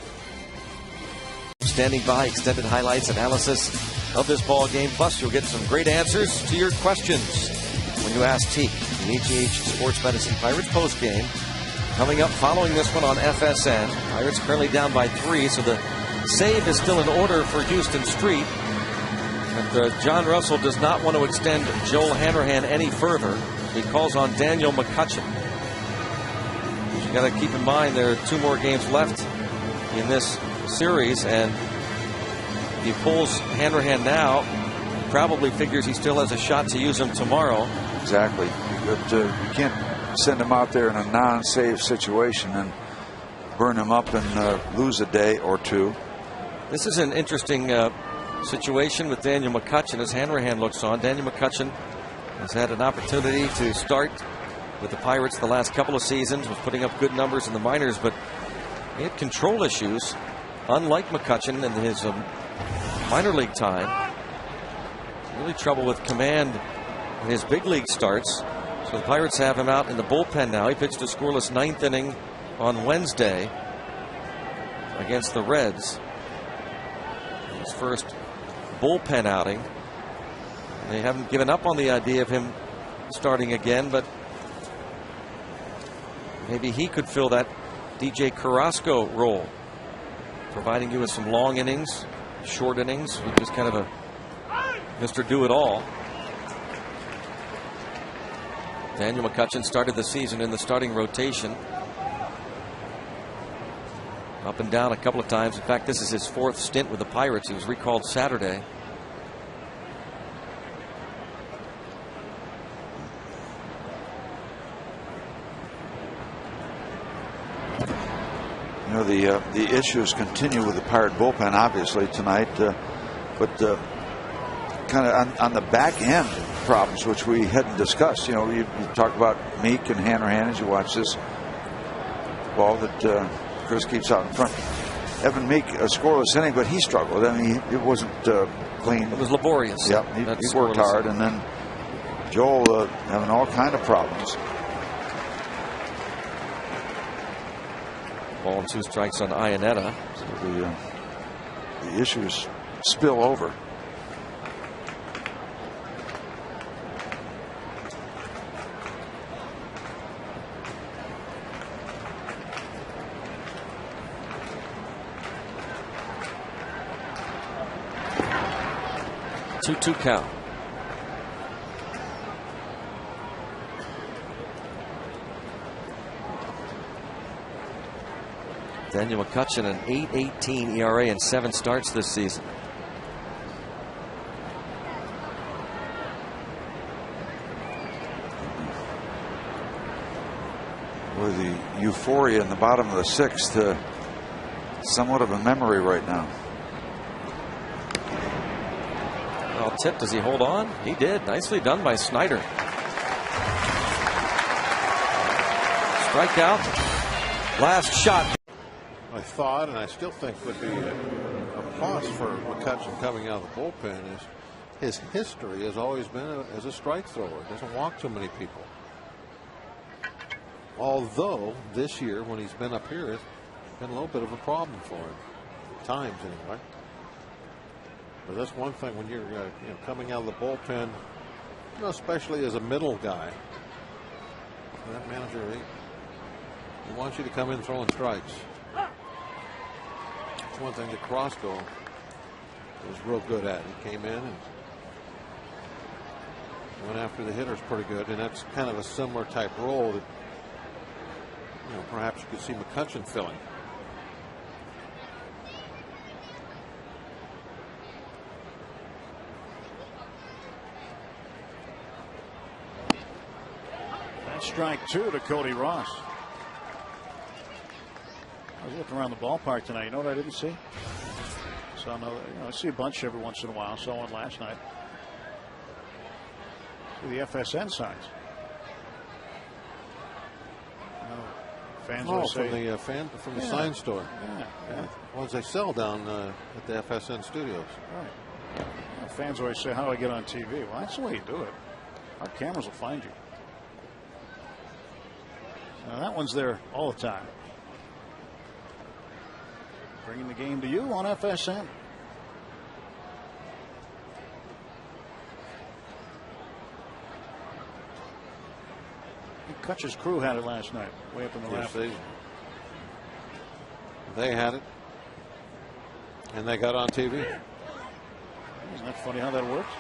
Standing by, extended highlights, analysis of this ball game. Plus, you'll get some great answers to your questions when you ask Teak. The HH Sports Medicine Pirates postgame coming up following this one on FSN. Pirates currently down by 3, so the save is still in order for Houston Street. But John Russell does not want to extend Joel Hanrahan any further. He calls on Daniel McCutchen. You got to keep in mind there are 2 more games left in this series, and if he pulls Hanrahan now, probably figures he still has a shot to use him tomorrow. Exactly. But you can't send him out there in a non-save situation and burn him up and lose a day or two. This is an interesting situation with Daniel McCutchen as Hanrahan looks on. Daniel McCutchen has had an opportunity to start with the Pirates the last couple of seasons, was putting up good numbers in the minors, but he had control issues, unlike McCutchen in his minor league time. Really trouble with command in his big league starts. So the Pirates have him out in the bullpen now. He pitched a scoreless 9th inning on Wednesday against the Reds. His first bullpen outing. They haven't given up on the idea of him starting again, but maybe he could fill that DJ Carrasco role, providing you with some long innings, short innings, with just kind of a Mr. Do-It-All. Daniel McCutchen started the season in the starting rotation. Up and down a couple of times. In fact, this is his 4th stint with the Pirates. He was recalled Saturday. You know, the issues continue with the Pirate bullpen, obviously, tonight. But kind of on the back end problems, which we hadn't discussed. You know, you talk about Meek and Hanrahan as you watch this ball that Chris keeps out in front. Evan Meek, a scoreless inning, but he struggled. I mean, it wasn't clean. It was laborious. Yeah, he worked hard. And then Joel having all kind of problems. Ball and 2 strikes on Iannetta. So the issues spill over. Two count. Daniel McCutchen, an 8.18 ERA in 7 starts this season. With the euphoria in the bottom of the 6th, somewhat of a memory right now. Well, tip, does he hold on? He did. Nicely done by Snyder. Strikeout. Last shot. I thought, and I still think would be a plus for McCutchen coming out of the bullpen, is his history has always been as a strike thrower. Doesn't walk too many people. Although this year, when he's been up here, it's been a little bit of a problem for him. At times, anyway. But that's one thing when you're coming out of the bullpen, especially as a middle guy. That manager, he wants you to come in throwing strikes. It's one thing that Carrasco was real good at. He came in and went after the hitters pretty good, and that's kind of a similar type role that perhaps you could see McCutchen filling. Strike 2 to Cody Ross. I was looking around the ballpark tonight. You know what I didn't see? So I see a bunch every once in a while. Saw one last night. See the FSN signs. Fans always say from the sign store. Yeah. Ones they sell down at the FSN studios. Right. Fans always say, "How do I get on TV?" Well, that's the way you do it. Our cameras will find you. Now that one's there all the time. Bringing the game to you on FSN. Kutch's crew had it last night, way up in the left. They had it, and they got on TV. Isn't that funny how that works?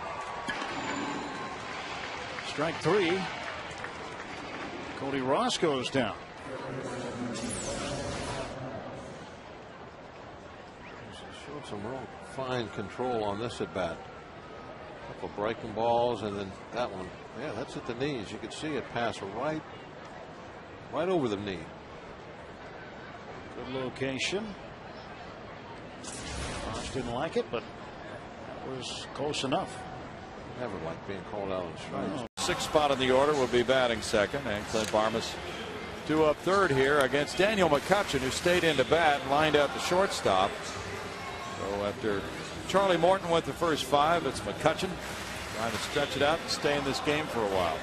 Strike 3. Cody Ross goes down. Showed some real fine control on this at bat. Couple breaking balls, and then that one. Yeah, that's at the knees. You could see it pass right over the knee. Good location. Fox didn't like it, but that was close enough. Never liked being called out on strikes. Sixth spot in the order will be batting second, and Clint Barmas due up third here against Daniel McCutchen, who stayed into bat and lined out the shortstop. So after Charlie Morton went the first 5, it's McCutchen trying to stretch it out and stay in this game for a while.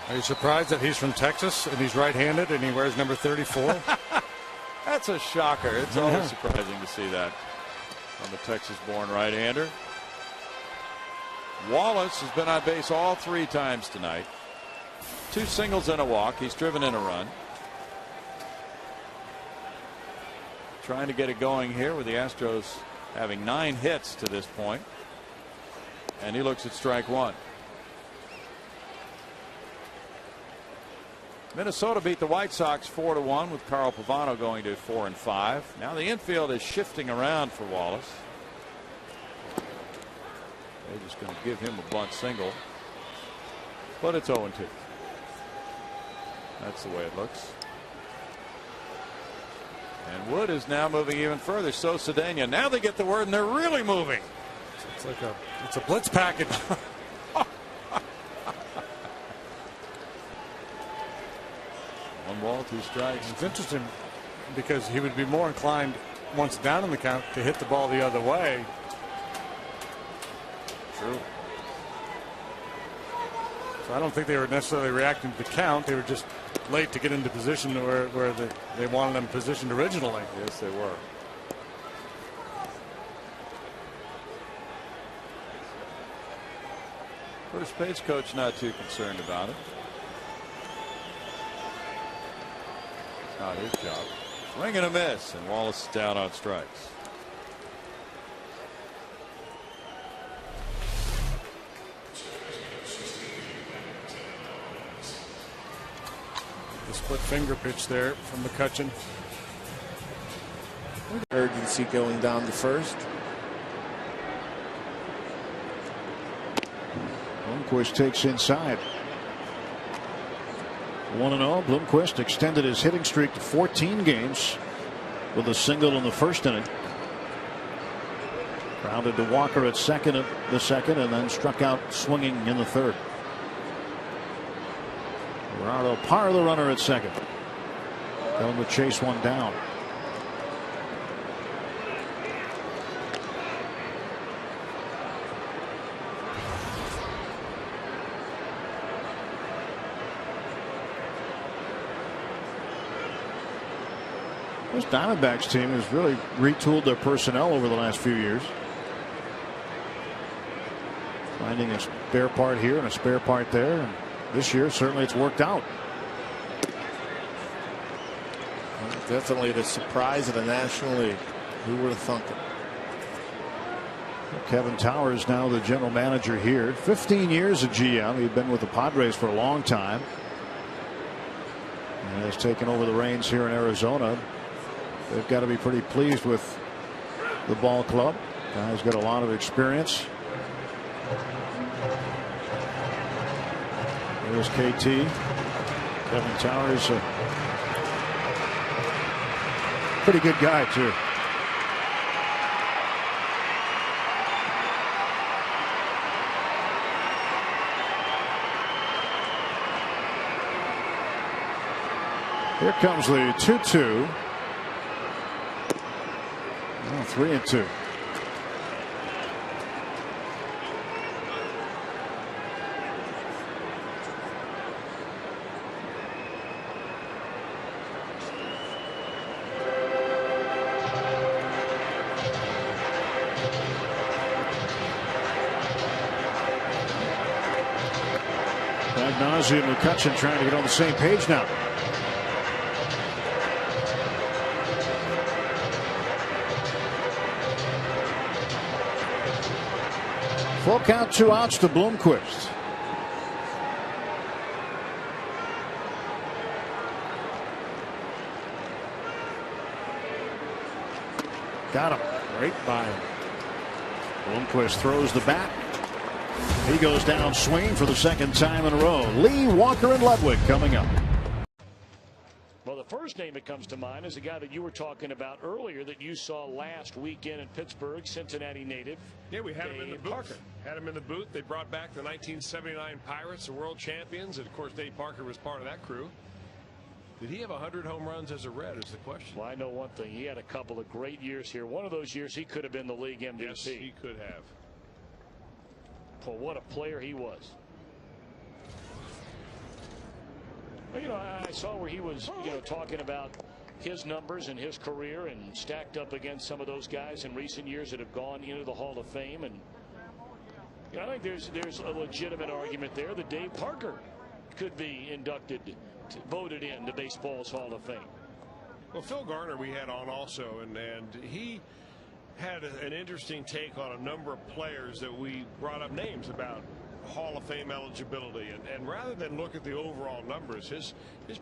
Are you surprised that he's from Texas and he's right-handed and he wears number 34? That's a shocker. It's always surprising to see that from a Texas-born right-hander. Wallace has been on base all 3 times tonight. 2 singles and a walk. He's driven in a run. Trying to get it going here with the Astros having 9 hits to this point. And he looks at strike 1. Minnesota beat the White Sox 4-1 with Carl Pavano going to 4-5. Now the infield is shifting around for Wallace. They're just going to give him a bunt single. But it's 0-2. That's the way it looks. And Wood is now moving even further. So Cedeno. Now they get the word and they're really moving. It's a blitz package. 1 ball, 2 strikes. It's interesting because he would be more inclined once down in the count to hit the ball the other way. True. So I don't think they were necessarily reacting to the count. They were just late to get into position where they wanted them positioned originally. Yes, they were. First base coach not too concerned about it. It's not his job. Swing and a miss, and Wallace is down on strikes. The split finger pitch there from McCutchen. Urgency going down the first. Blomquist takes inside. 1-0. Blomquist extended his hitting streak to 14 games with a single in the first inning. Grounded to Walker at second and then struck out swinging in the third. Gerardo Parr, the runner at second. Going to chase one down. This Diamondbacks team has really retooled their personnel over the last few years. Finding a spare part here and a spare part there. And this year, certainly it's worked out. Definitely the surprise of the National League. Who would have thunk it? Kevin Towers now the general manager here. 15 years at GM. He'd been with the Padres for a long time. And has taken over the reins here in Arizona. They've got to be pretty pleased with the ball club. Guy's got a lot of experience. There's KT. Kevin Towers, a pretty good guy too. Here comes the 2-2. 3-2. Agnosi and McCutchen trying to get on the same page now. Full count, 2 outs to Blomquist. Got him. Right by him. Bloomquist throws the bat. He goes down swinging for the second time in a row. Lee, Walker, and Ludwig coming up. Well, the first name that comes to mind is the guy that you were talking about earlier that you saw last weekend in Pittsburgh, Cincinnati native. Yeah, we had him in the booth. Had him in the booth. They brought back the 1979 Pirates, the world champions, and of course Dave Parker was part of that crew. Did he have 100 home runs as a Red is the question. Well, I know one thing. He had a couple of great years here. One of those years he could have been the league MVP. Yes, he could have. Well, what a player he was. Well, you know, I saw where he was, talking about his numbers and his career and stacked up against some of those guys in recent years that have gone into the Hall of Fame. And I think there's a legitimate argument there that Dave Parker could be voted into baseball's Hall of Fame. Well, Phil Garner we had on also, and he had an interesting take on a number of players that we brought up names about Hall of Fame eligibility, and rather than look at the overall numbers, his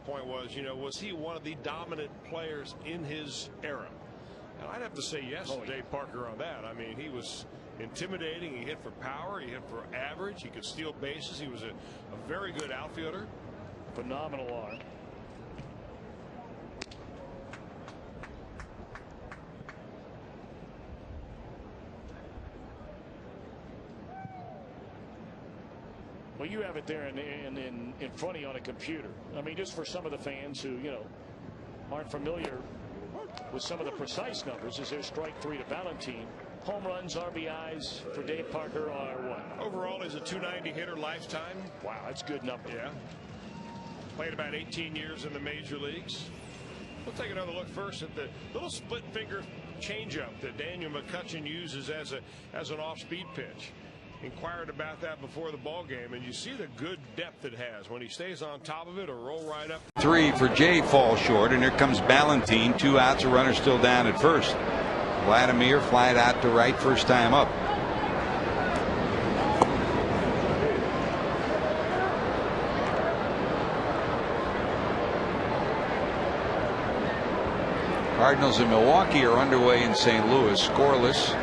point was, was he one of the dominant players in his era? And I'd have to say yes to Dave Parker on that. I mean, he was intimidating. He hit for power. He hit for average. He could steal bases. He was a very good outfielder. Phenomenal arm. Well, you have it there in front of you on a computer. I mean, just for some of the fans who, aren't familiar with some of the precise numbers, is there's strike 3 to Valentine. Home runs, RBIs for Dave Parker are what? Overall, he's a .290 hitter lifetime. Wow, that's a good number. Yeah. Played about 18 years in the major leagues. We'll take another look first at the little split finger changeup that Daniel McCutchen uses as an off-speed pitch. Inquired about that before the ball game, and you see the good depth it has when he stays on top of it or roll right up. 3 for Jay falls short, and here comes Ballantine. 2 outs, a runner still down at first. Vladimir flied out to right first time up. Cardinals in Milwaukee are underway in St. Louis, scoreless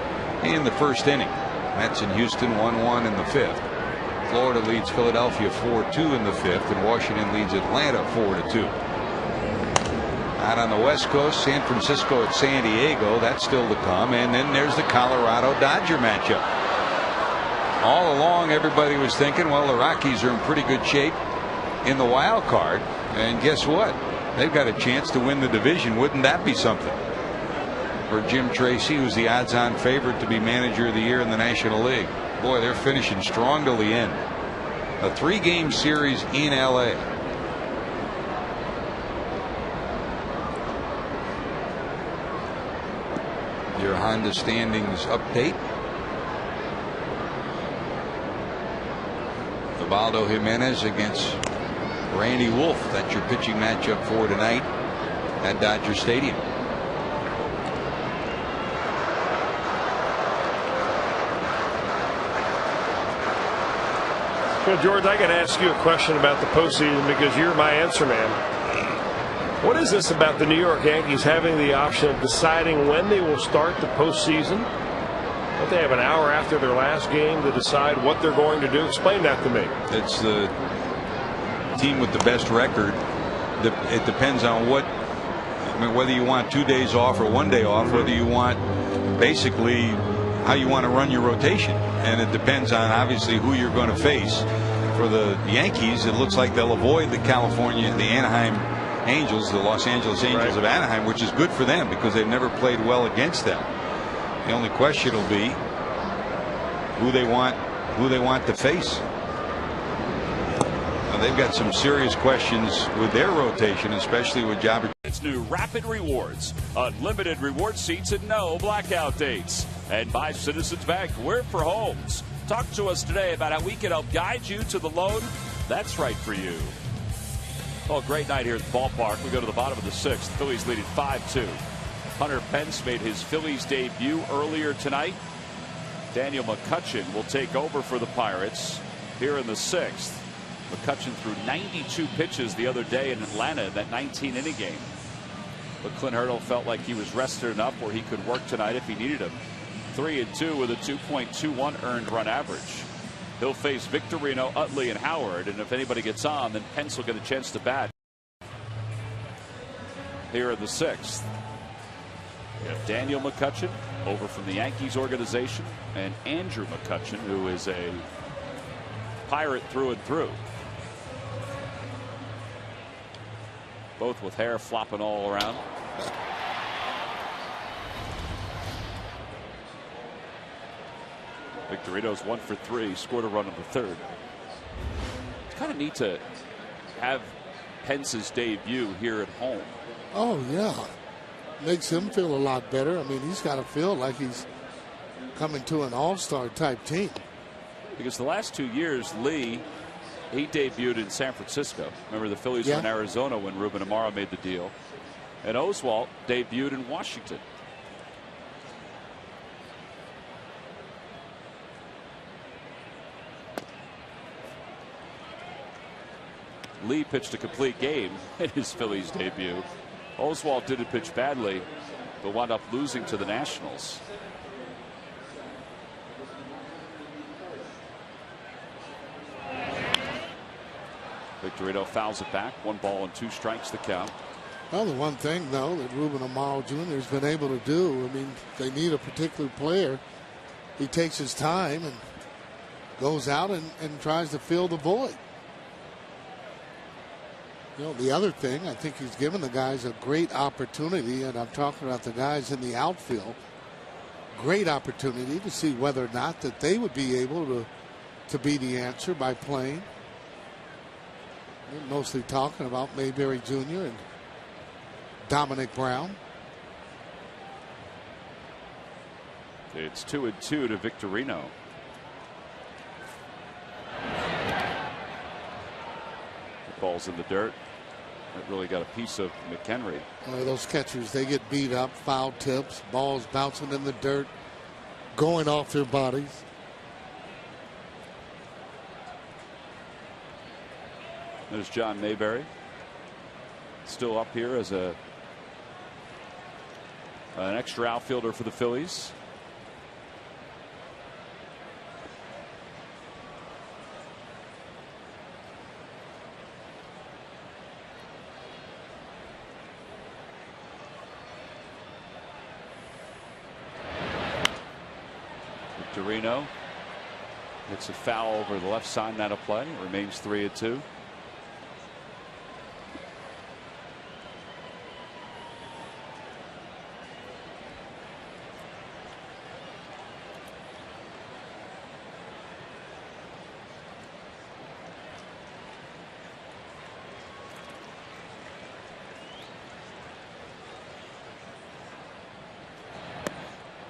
in the first inning. Mets in Houston 1-1 in the 5th. Florida leads Philadelphia 4-2 in the 5th, and Washington leads Atlanta 4-2. Out on the West Coast, San Francisco at San Diego, that's still to come, and then there's the Colorado Dodger matchup. All along everybody was thinking, well, the Rockies are in pretty good shape in the wild card, and guess what? They've got a chance to win the division. Wouldn't that be something? For Jim Tracy, who's the odds-on favorite to be manager of the year in the National League. Boy, they're finishing strong till the end. A 3-game series in LA. Your Honda standings update. Ubaldo Jimenez against Randy Wolf. That's your pitching matchup for tonight at Dodger Stadium. Well, George, I got to ask you a question about the postseason because you're my answer man. What is this about the New York Yankees having the option of deciding when they will start the postseason? Don't they have an hour after their last game to decide what they're going to do? Explain that to me. It's the team with the best record. It depends on what, whether you want 2 days off or 1 day off, whether you want basically how you want to run your rotation. And it depends on obviously who you're going to face. For the Yankees, it looks like they'll avoid the Anaheim Angels, the Los Angeles Angels of Anaheim, which is good for them because they've never played well against them. The only question will be who they want to face. Now, they've got some serious questions with their rotation, especially with Jobber. It's new Rapid Rewards, unlimited reward seats and no blackout dates. And by Citizens Bank, we're for homes. Talk to us today about how we can help guide you to the loan that's right for you. Well, great night here at the ballpark. We go to the bottom of the 6th. Phillies leading 5-2. Hunter Pence made his Phillies debut earlier tonight. Daniel McCutchen will take over for the Pirates here in the 6th. McCutchen threw 92 pitches the other day in Atlanta in that 19-inning game. But Clint Hurdle felt like he was rested enough where he could work tonight if he needed him. 3-2 with a 2.21 earned run average. He'll face Victorino, Utley, and Howard, and if anybody gets on, then Pence will get a chance to bat here in the 6th. We have Daniel McCutchen over from the Yankees organization, and Andrew McCutchen, who is a Pirate through and through. Both with hair flopping all around. Victorino's 1 for 3, scored a run in the 3rd. It's kind of neat to have Pence's debut here at home. Oh, yeah. Makes him feel a lot better. I mean, he's got to feel like he's coming to an all-star type team. Because the last 2 years, Lee, he debuted in San Francisco. Remember, the Phillies were in Arizona when Ruben Amaro made the deal. And Oswalt debuted in Washington. Lee pitched a complete game in his Phillies debut. Oswalt didn't pitch badly, but wound up losing to the Nationals. Victorino fouls it back. 1 ball and 2 strikes the count. Well, the one thing, though, that Ruben Amaro Jr. has been able to do, I mean, they need a particular player. He takes his time and goes out and tries to fill the void. You know, the other thing, I think he's given the guys a great opportunity, and I'm talking about the guys in the outfield, great opportunity to see whether or not that they would be able to be the answer by playing. We're mostly talking about Mayberry Jr. and Dominic Brown. It's 2-2 to Victorino. The ball's in the dirt. It really got a piece of McHenry. Those catchers, they get beat up, foul tips, balls bouncing in the dirt, going off their bodies. There's John Mayberry, still up here as an extra outfielder for the Phillies. Victorino hits a foul over the left side, out of play. It remains 3-2.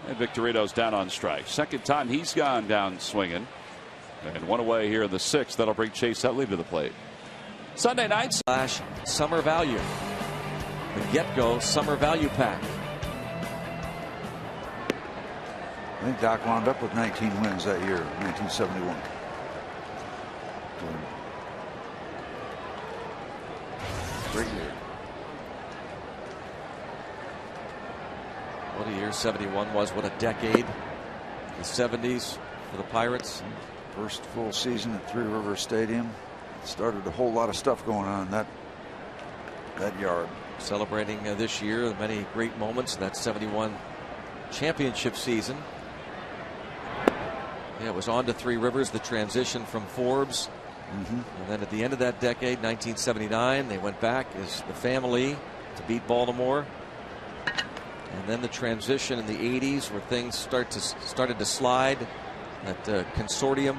And Victorino's down on strike. Second time he's gone down swinging. And 1 away here in the 6th. That'll bring Chase Utley to the plate. Sunday nights. Summer value. The get-go summer value pack. I think Doc wound up with 19 wins that year, 1971. Great year. What a year 71 was. What a decade. The 70s for the Pirates. First full season at Three River Stadium. Started a whole lot of stuff going on in that yard. Celebrating this year the many great moments in that 71 championship season. Yeah, it was on to Three Rivers, the transition from Forbes. And then at the end of that decade, 1979, they went back as the family to beat Baltimore. And then the transition in the 80s where things started to slide. That consortium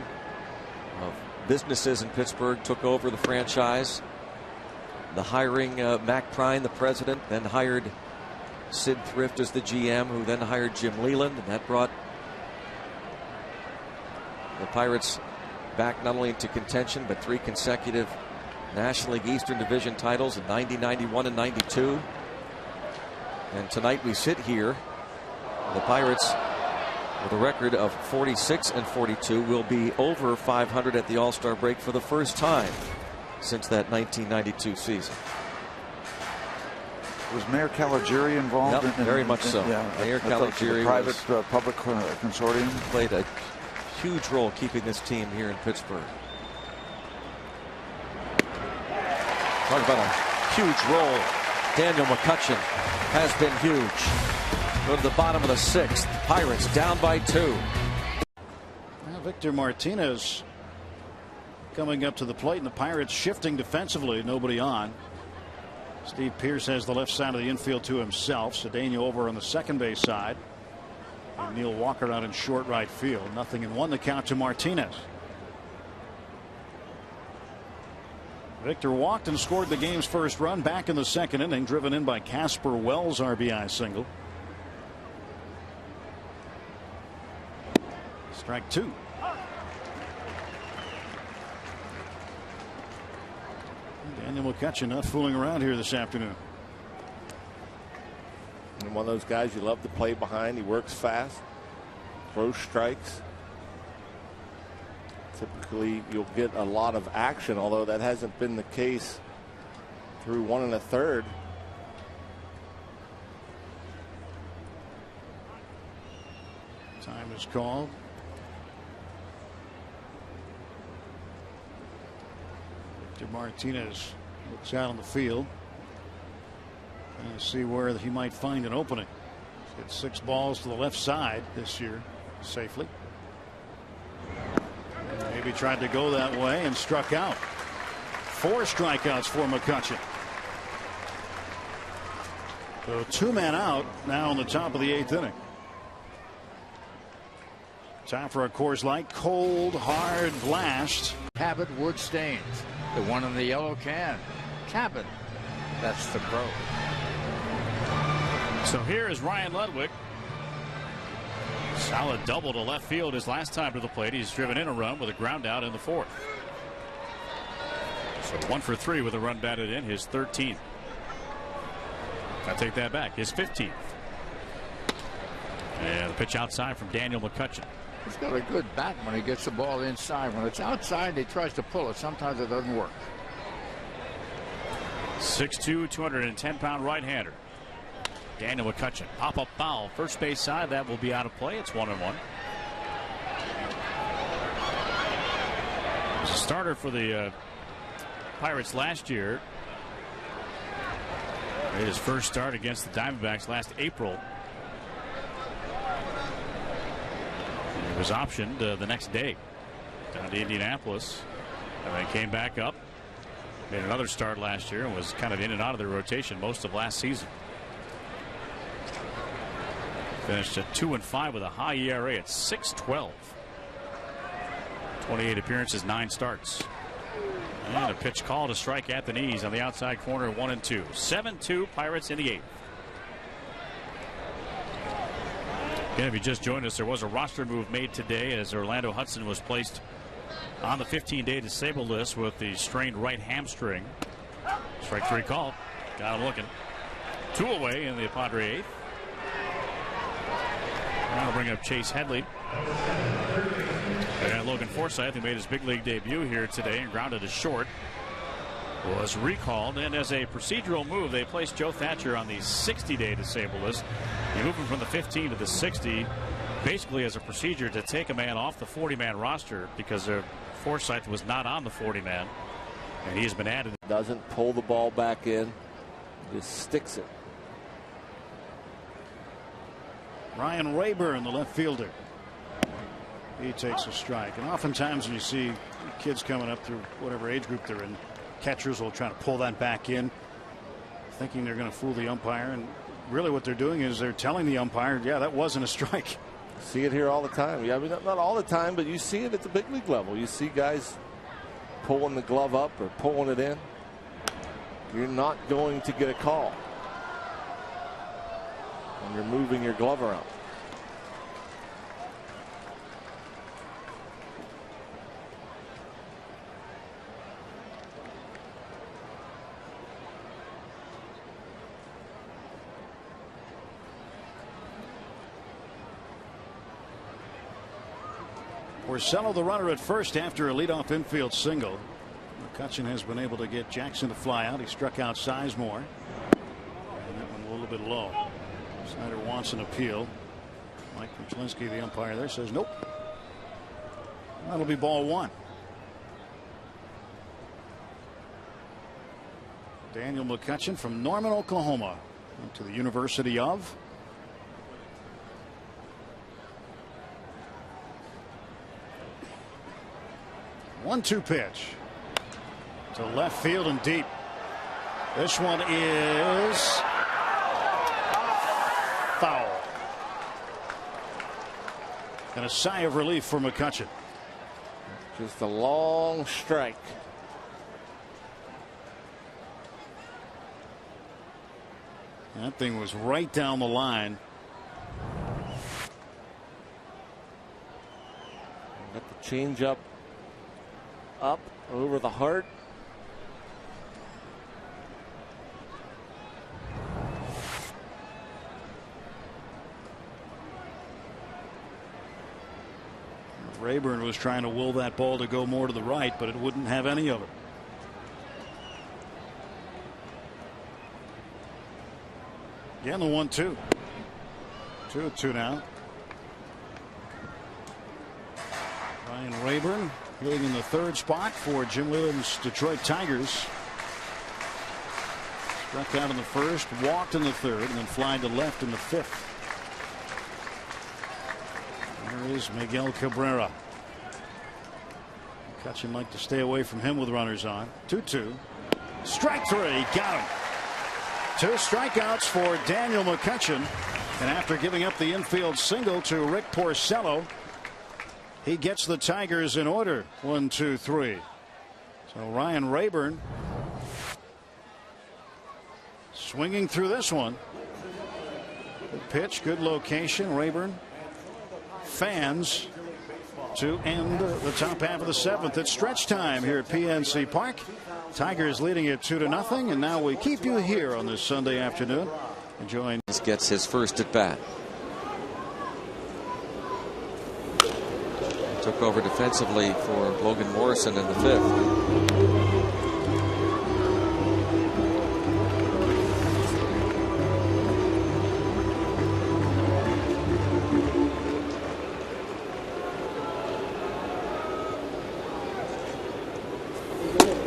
of businesses in Pittsburgh took over the franchise. The hiring Mac Prine, the president, then hired Sid Thrift as the GM, who then hired Jim Leland, and that brought the Pirates back not only into contention but 3 consecutive National League Eastern Division titles in 90, 91, and 92. And tonight we sit here. The Pirates, with a record of 46-42, will be over 500 at the All-Star break for the first time since that 1992 season. Was Mayor Caligiuri involved? Yep, very much so. Yeah, Mayor Caligiuri, private public consortium, played a huge role keeping this team here in Pittsburgh. Talk about a huge role. Daniel McCutchen has been huge. Go to the bottom of the 6th. Pirates down by 2. Now Victor Martinez coming up to the plate, and the Pirates shifting defensively. Nobody on. Steve Pearce has the left side of the infield to himself. Cedeno over on the second base side. And Neil Walker out in short right field. 0-1 the count to Martinez. Victor walked and scored the game's first run back in the second inning, driven in by Casper Wells' RBI single. Strike 2. Daniel McCutchen not fooling around here this afternoon. And one of those guys you love to play behind. He works fast, throws strikes. Typically, you'll get a lot of action, although that hasn't been the case through 1 1/3. Time is called. Victor Martinez looks out on the field and see where he might find an opening. He's hit 6 balls to the left side this year safely. Maybe tried to go that way and struck out. 4 strikeouts for McCutchen. So 2 men out now on the top of the 8th inning. Time for a Coors Light cold hard blast. Cabot wood stains. The one in the yellow can. Cabot. That's the pro. So here is Ryan Ludwig. Solid double to left field his last time to the plate. He's driven in a run with a ground out in the 4th. So 1 for 3 with a run batted in, his 13th. I take that back, his 15th. And the pitch outside from Daniel McCutchen. He's got a good bat when he gets the ball inside. When it's outside, he tries to pull it. Sometimes it doesn't work. 6'2", 210-pound right-hander. Daniel McCutchen. Pop-up foul. First base side. That will be out of play. It's 1-1. As a starter for the Pirates last year. Made his first start against the Diamondbacks last April. He was optioned the next day down to Indianapolis. And then came back up. Made another start last year and was kind of in and out of the rotation most of last season. Finished at 2-5 with a high ERA at 6.12. 28 appearances, 9 starts. And a pitch call to strike at the knees on the outside corner, 1-2. 7-2 Pirates in the 8th. Again, if you just joined us, there was a roster move made today as Orlando Hudson was placed on the 15-day disabled list with the strained right hamstring. Strike 3 call. Got him looking. 2 away in the Padre 8th. Now bring up Chase Headley. And Logan Forsythe, who made his big league debut here today and grounded to short, was recalled. And as a procedural move, they placed Joe Thatcher on the 60-day disabled list. You move him from the 15 to the 60, basically as a procedure to take a man off the 40-man roster because Forsythe was not on the 40-man, and he has been added. Doesn't pull the ball back in, just sticks it. Ryan Rayburn, the left fielder. He takes a strike. And oftentimes when you see kids coming up through whatever age group they're in, catchers will try to pull that back in, thinking they're going to fool the umpire. And really what they're doing is they're telling the umpire, yeah, that wasn't a strike. See it here all the time. Yeah, I mean, not all the time, but you see it at the big league level. You see guys pulling the glove up or pulling it in. You're not going to get a call when you're moving your glove around. Porcello the runner at first after a leadoff infield single. McCutchen has been able to get Jackson to fly out. He struck out Sizemore. And that bit low. Snyder wants an appeal. Mike Pachlinski, the umpire there, says nope. That'll be ball one. Daniel McCutchen from Norman, Oklahoma, went to the University of. One-two pitch to left field and deep. This one is foul. And a sigh of relief for McCutchen. Just a long strike. That thing was right down the line. Got the change up over the heart. Rayburn was trying to will that ball to go more to the right, but it wouldn't have any of it. Again, the 1-2. 2-2 now. Ryan Rayburn hitting in the third spot for Jim Williams' Detroit Tigers. Struck out in the first, walked in the third, and then flied to left in the fifth. There is Miguel Cabrera. McCutchen like to stay away from him with runners on. 2-2. Strike three. Got him. 2 strikeouts for Daniel McCutchen. And after giving up the infield single to Rick Porcello, he gets the Tigers in order. 1, 2, 3. So Ryan Rayburn swinging through this one. Good pitch, good location. Rayburn fans to end the top half of the 7th. It's stretch time here at PNC Park. Tigers leading it 2-0, and now we keep you here on this Sunday afternoon enjoying. This gets his first at bat. Took over defensively for Logan Morrison in the 5th.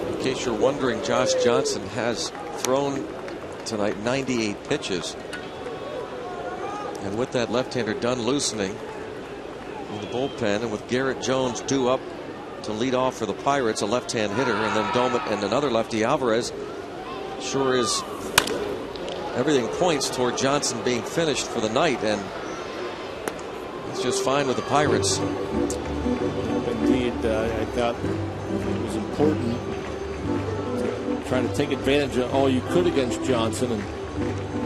In case you're wondering, Josh Johnson has thrown tonight 98 pitches. And with that left-hander done loosening in the bullpen, and with Garrett Jones due up to lead off for the Pirates, a left-hand hitter, and then Domet and another lefty, Alvarez, sure is everything points toward Johnson being finished for the night, and it's just fine with the Pirates. Indeed, I thought it was important to try to take advantage of all you could against Johnson, and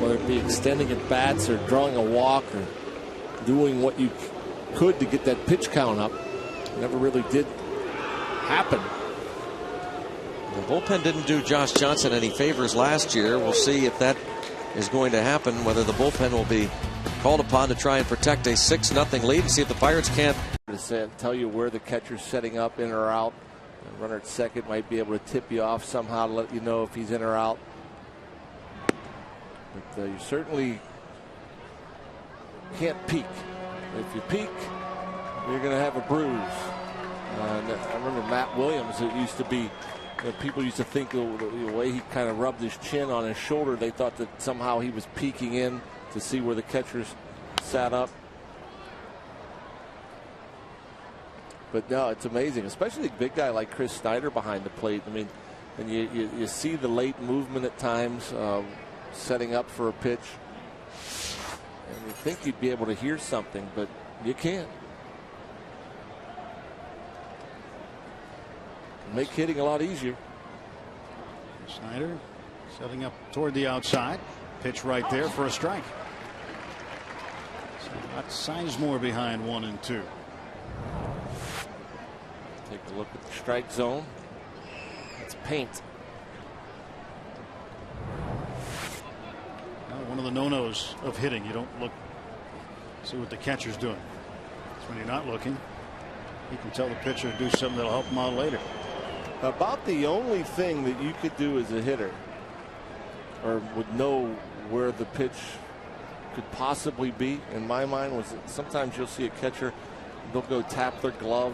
whether it be extending at bats or drawing a walk or doing what you could to get that pitch count up. Never really did happen. The bullpen didn't do Josh Johnson any favors last year. We'll see if that is going to happen, whether the bullpen will be called upon to try and protect a 6-0 lead, and see if the Pirates can't tell you where the catcher's setting up, in or out. The runner at second might be able to tip you off somehow to let you know if he's in or out. But you certainly can't peek. If you peek, you're going to have a bruise. I remember Matt Williams. It used to be, people used to think the way he kind of rubbed his chin on his shoulder, they thought that somehow he was peeking in to see where the catchers sat up. But no, it's amazing, especially a big guy like Chris Snyder behind the plate. I mean, and you see the late movement at times, setting up for a pitch. And you think you'd be able to hear something, but you can't. Make hitting a lot easier. Snyder setting up toward the outside. Pitch right there for a strike. So not Sizemore behind 1 and 2. Take a look at the strike zone. It's paint. One of the no-nos of hitting. You don't look, see what the catcher's doing. It's when you're not looking. You can tell the pitcher to do something that'll help him out later. About the only thing that you could do as a hitter or would know where the pitch could possibly be, in my mind, was that sometimes you'll see a catcher, they'll go tap their glove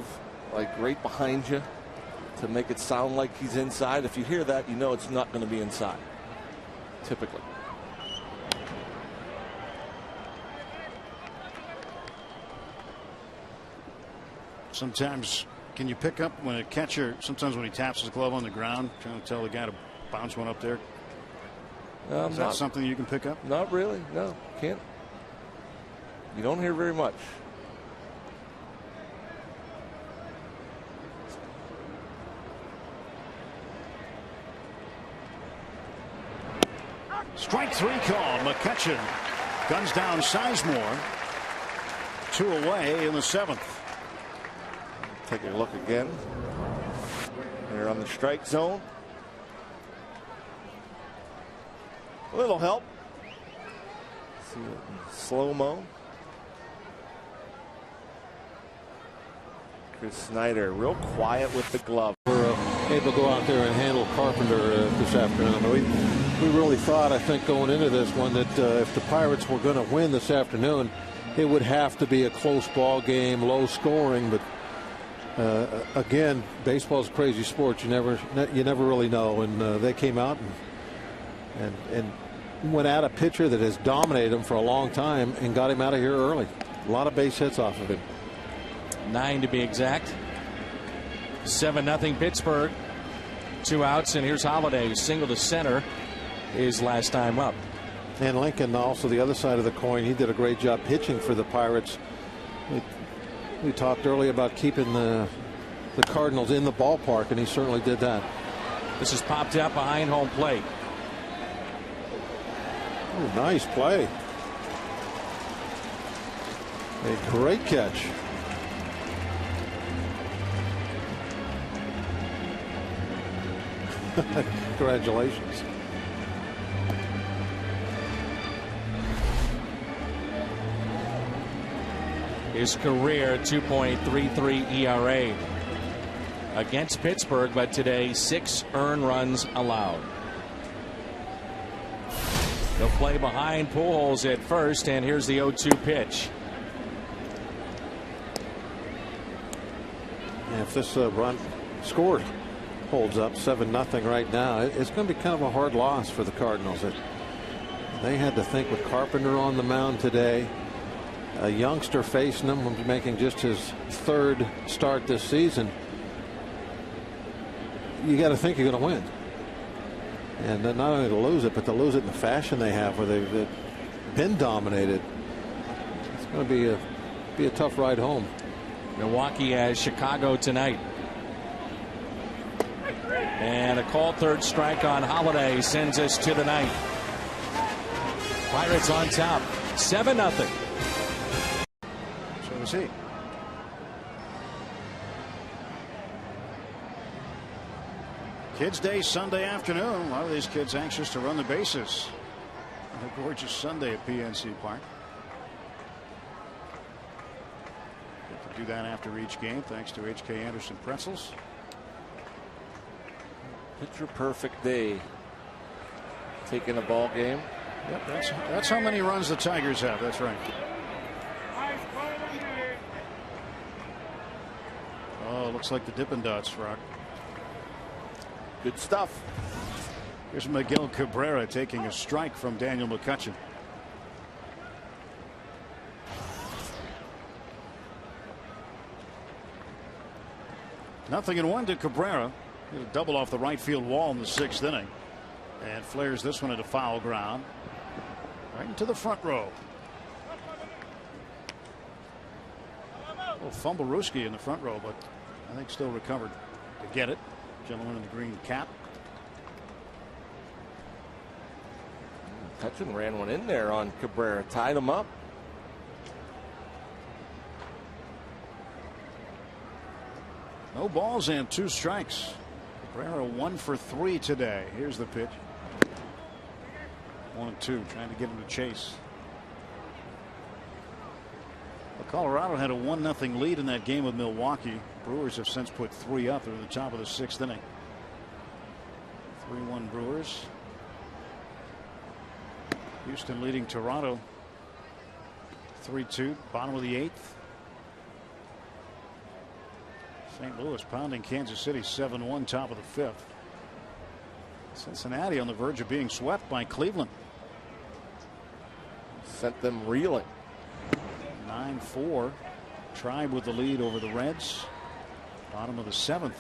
like right behind you to make it sound like he's inside. If you hear that, you know it's not going to be inside, typically. Sometimes, can you pick up when a catcher, sometimes when he taps his glove on the ground, trying to tell the guy to bounce one up there? Is that something you can pick up? Not really, no, can't. You don't hear very much. Strike 3 call. McCutchen guns down Sizemore. 2 away in the 7th. Take a look again. They're on the strike zone. A little help. See it in slow-mo. Chris Snyder real quiet with the glove. We're able to go out there and handle Carpenter this afternoon. We really thought, I think, going into this one that if the Pirates were going to win this afternoon, it would have to be a close ball game, low scoring. But again, baseball's a crazy sport. You never really know. And they came out and went at a pitcher that has dominated him for a long time and got him out of here early. A lot of base hits off of him. 9 to be exact. 7-0 Pittsburgh. 2 outs, and here's Holiday, who singled to center his last time up. And Lincoln, also the other side of the coin, he did a great job pitching for the Pirates. We talked earlier about keeping the Cardinals in the ballpark, and he certainly did that. This is popped up behind home plate. Oh, nice play. A great catch. Congratulations. His career 2.33 ERA against Pittsburgh, but today 6 earned runs allowed. They'll play behind Pujols at first, and here's the 0-2 pitch. And if this run scored holds up 7-0 right now, it's going to be kind of a hard loss for the Cardinals. They had to think with Carpenter on the mound today, a youngster facing them, making just his 3rd start this season. You got to think you're going to win, and not only to lose it, but to lose it in the fashion they have, where they've been dominated. It's going to be a tough ride home. Milwaukee has Chicago tonight. And a called 3rd strike on Holiday sends us to the 9th. Pirates on top, 7-0. So is he. Kids Day Sunday afternoon. A lot of these kids anxious to run the bases. A gorgeous Sunday at PNC Park. Get to do that after each game, thanks to H.K. Anderson Pretzels. Picture perfect day. Taking a ball game. Yep, that's how many runs the Tigers have. That's right. Oh, looks like the Dippin' Dots, Rock. Good stuff. Here's Miguel Cabrera taking a strike from Daniel McCutchen. Nothing in 1 to Cabrera. Hit a double off the right field wall in the 6th inning. And flares this one into foul ground. Right into the front row. A little fumble-rooski in the front row, but I think still recovered to get it. Gentleman in the green cap. McCutchen ran one in there on Cabrera, tied him up. No balls and 2 strikes. Cabrera 1 for 3 today. Here's the pitch. 1-2, trying to get him to chase. Well, Colorado had a 1-0 lead in that game with Milwaukee. Brewers have since put 3 up. They're at the top of the 6th inning. 3-1 Brewers. Houston leading Toronto 3-2, bottom of the 8th. St. Louis pounding Kansas City 7-1, top of the 5th. Cincinnati on the verge of being swept by Cleveland. Sent them reeling. 9-4. Tribe with the lead over the Reds. Bottom of the 7th.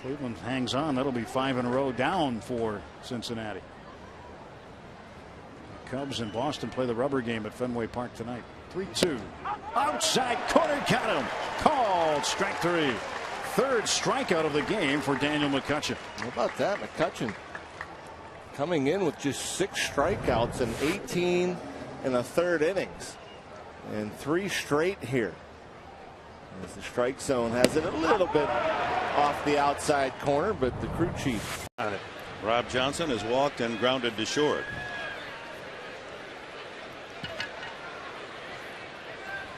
Cleveland hangs on. That'll be 5 in a row down for Cincinnati. Cubs and Boston play the rubber game at Fenway Park tonight. 3-2. Outside corner, got him. Called. Strike 3. Third strikeout of the game for Daniel McCutchen. How about that? McCutchen coming in with just 6 strikeouts in 18 and a third innings. And 3 straight here. As the strike zone has it a little bit off the outside corner, but the crew chief on it. Rob Johnson has walked and grounded to short.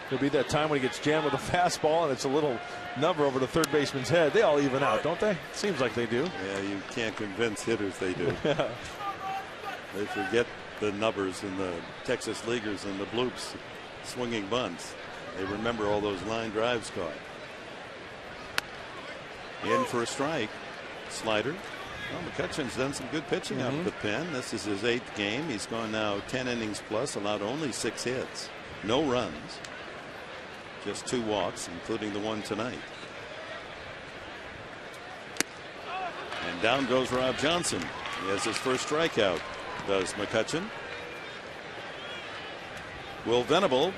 There'll be that time when he gets jammed with a fastball and it's a little number over the third baseman's head. They all even out, don't they? Seems like they do. Yeah, you can't convince hitters they do. They forget the numbers in the Texas leaguers and the bloops swinging bunts. They remember all those line drives caught. In for a strike. Slider. Well, McCutchen's done some good pitching out of the pen. This is his 8th game. He's gone now 10 innings plus, allowed only 6 hits. No runs. Just 2 walks, including the one tonight. And down goes Rob Johnson. He has his first strikeout. Does McCutchen. Will Venable.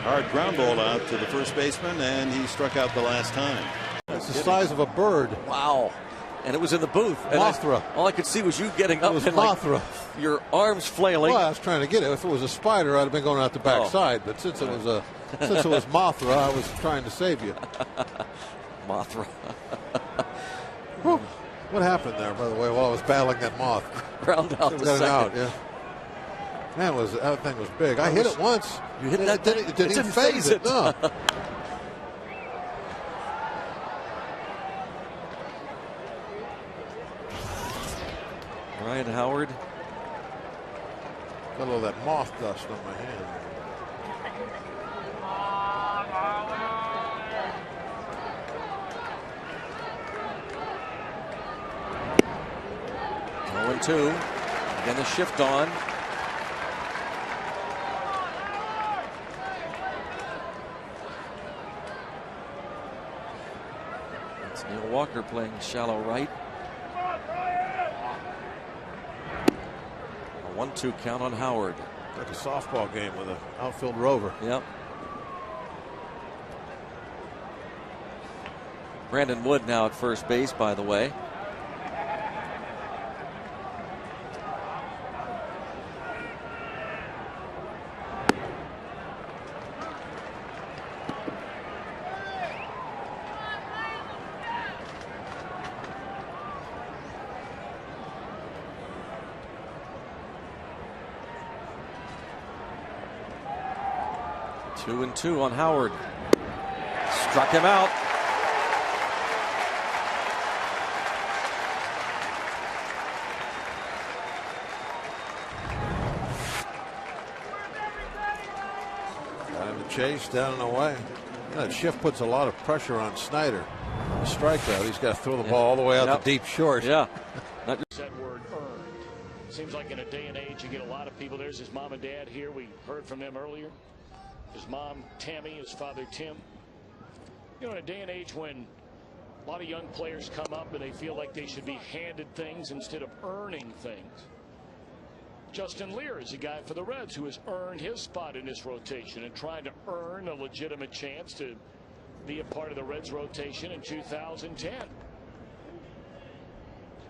Hard ground ball out to the first baseman, and he struck out the last time. That's the size of a bird. Wow. And it was in the booth. And Mothra. all I could see was you getting up. It was and Mothra. Your arms flailing. Well, I was trying to get it. If it was a spider, I'd have been going out the back side. But since it was Mothra, I was trying to save you. Mothra. What happened there, by the way, while I was battling that moth? Ground out the second. Out, yeah. Man, that thing was big. I hit it once. You hit that? It didn't even phase it. No. Ryan Howard. Got all that moth dust on my hand. Oh, 2. Again, the shift on. It's Neil Walker playing shallow right. A 1-2 count on Howard. Like a softball game with an outfield rover. Yep. Brandon Wood now at first base, by the way. Two and 2 on Howard. Struck him out. Time to chase, down and away. That shift puts a lot of pressure on Snyder. A strikeout. He's got to throw the ball all the way out to deep short. Yeah. That word earned. Seems like in a day and age you get a lot of people. There's his mom and dad here. We heard from them earlier. His mom, Tammy, his father, Tim. You know, in a day and age when a lot of young players come up and they feel like they should be handed things instead of earning things. Justin Lear is a guy for the Reds who has earned his spot in this rotation and trying to earn a legitimate chance to be a part of the Reds rotation in 2010.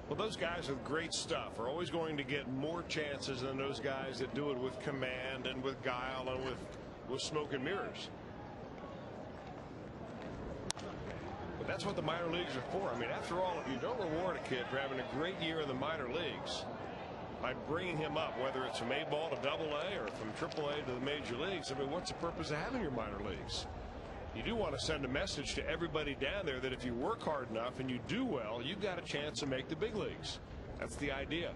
Well, those guys with great stuff are always going to get more chances than those guys that do it with command and with guile and with smoke and mirrors. But that's what the minor leagues are for. I mean, after all, if you don't reward a kid for having a great year in the minor leagues by bringing him up, whether it's from A-ball to AA or from AAA to the major leagues, I mean, what's the purpose of having your minor leagues? you do want to send a message to everybody down there that if you work hard enough and you do well, you've got a chance to make the big leagues. That's the idea.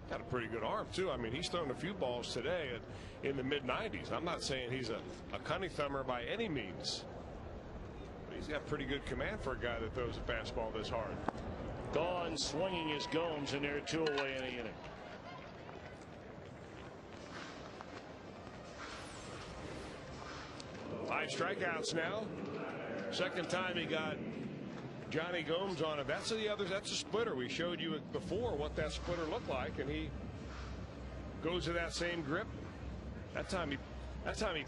Got a pretty good arm too. I mean, he's thrown a few balls today in the mid-90s. I'm not saying he's a cunning thumber by any means, but he's got pretty good command for a guy that throws a fastball this hard. Gone swinging is Gomes, and they're 2 away in the inning. Five strikeouts now. Second time he got Johnny Gomes on it. That's a splitter. We showed you before what that splitter looked like, and he goes to that same grip. That time he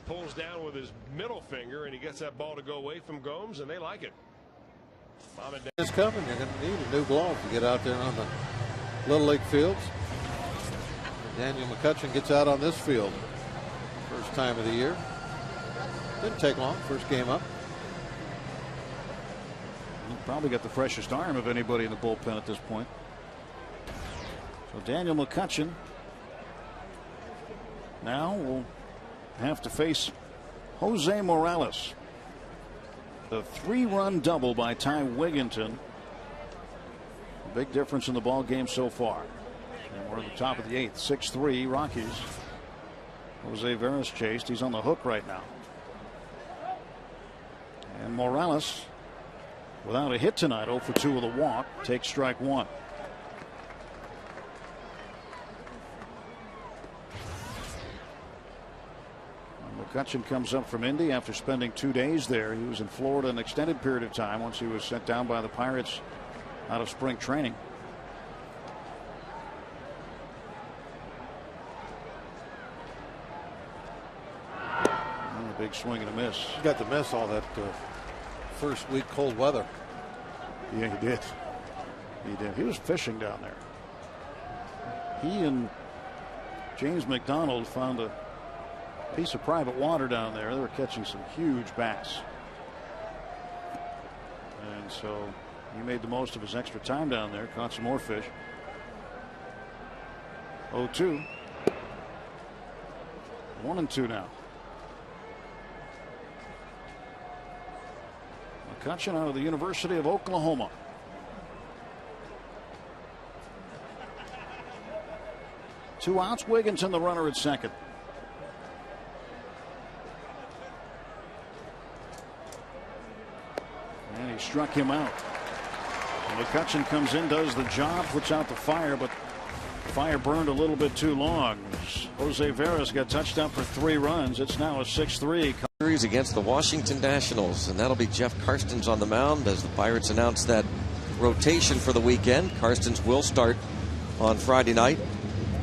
pulls down with his middle finger, and he gets that ball to go away from Gomes, and they like it. It's coming. You're going to need a new glove to get out there on the Little League fields. Daniel McCutchen gets out on this field. First time of the year. Didn't take long. First game up. He probably got the freshest arm of anybody in the bullpen at this point. So Daniel McCutchen now will have to face Jose Morales. The 3-run double by Ty Wigginton. A big difference in the ball game so far. And we're at the top of the 8th. 6-3 Rockies. Jose Veras chased. He's on the hook right now. And Morales, without a hit tonight, 0 for 2 with a walk, takes strike 1. McCutchen comes up from Indy after spending 2 days there. He was in Florida an extended period of time once he was sent down by the Pirates out of spring training. And a big swing and a miss. He got to miss all that first week cold weather. Yeah, he did. He did. He was fishing down there. He and James McDonald found a piece of private water down there. They were catching some huge bass. And so he made the most of his extra time down there, caught some more fish. 0-2. 1-2 now. McCutchen out of the University of Oklahoma. Two outs. Wigginton, the runner at second. And he struck him out. And McCutchen comes in, does the job, puts out the fire, but the fire burned a little bit too long. Jose Veras got touched up for 3 runs. It's now a 6-3. Series against the Washington Nationals, and that'll be Jeff Karstens on the mound as the Pirates announce that rotation for the weekend. Karstens will start on Friday night.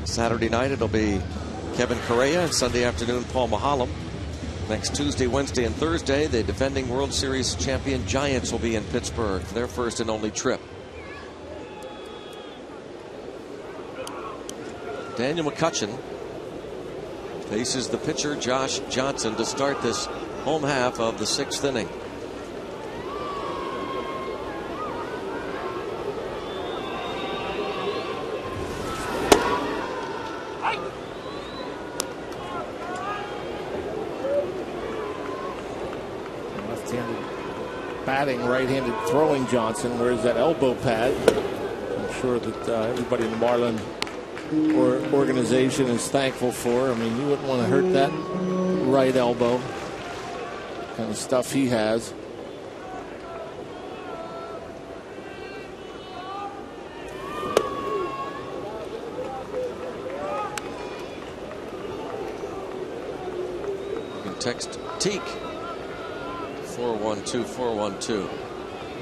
Saturday night it'll be Kevin Correa, and Sunday afternoon Paul Mahalam. Next Tuesday, Wednesday, and Thursday, the defending World Series champion Giants will be in Pittsburgh for their first and only trip. Daniel McCutchen faces the pitcher Josh Johnson to start this home half of the 6th inning. Batting, right-handed throwing Johnson. Where's that elbow pad? I'm sure that everybody in the Marlin organization is thankful for. I mean, you wouldn't want to hurt that right elbow. Kind of stuff he has. You can text Teak 412-412.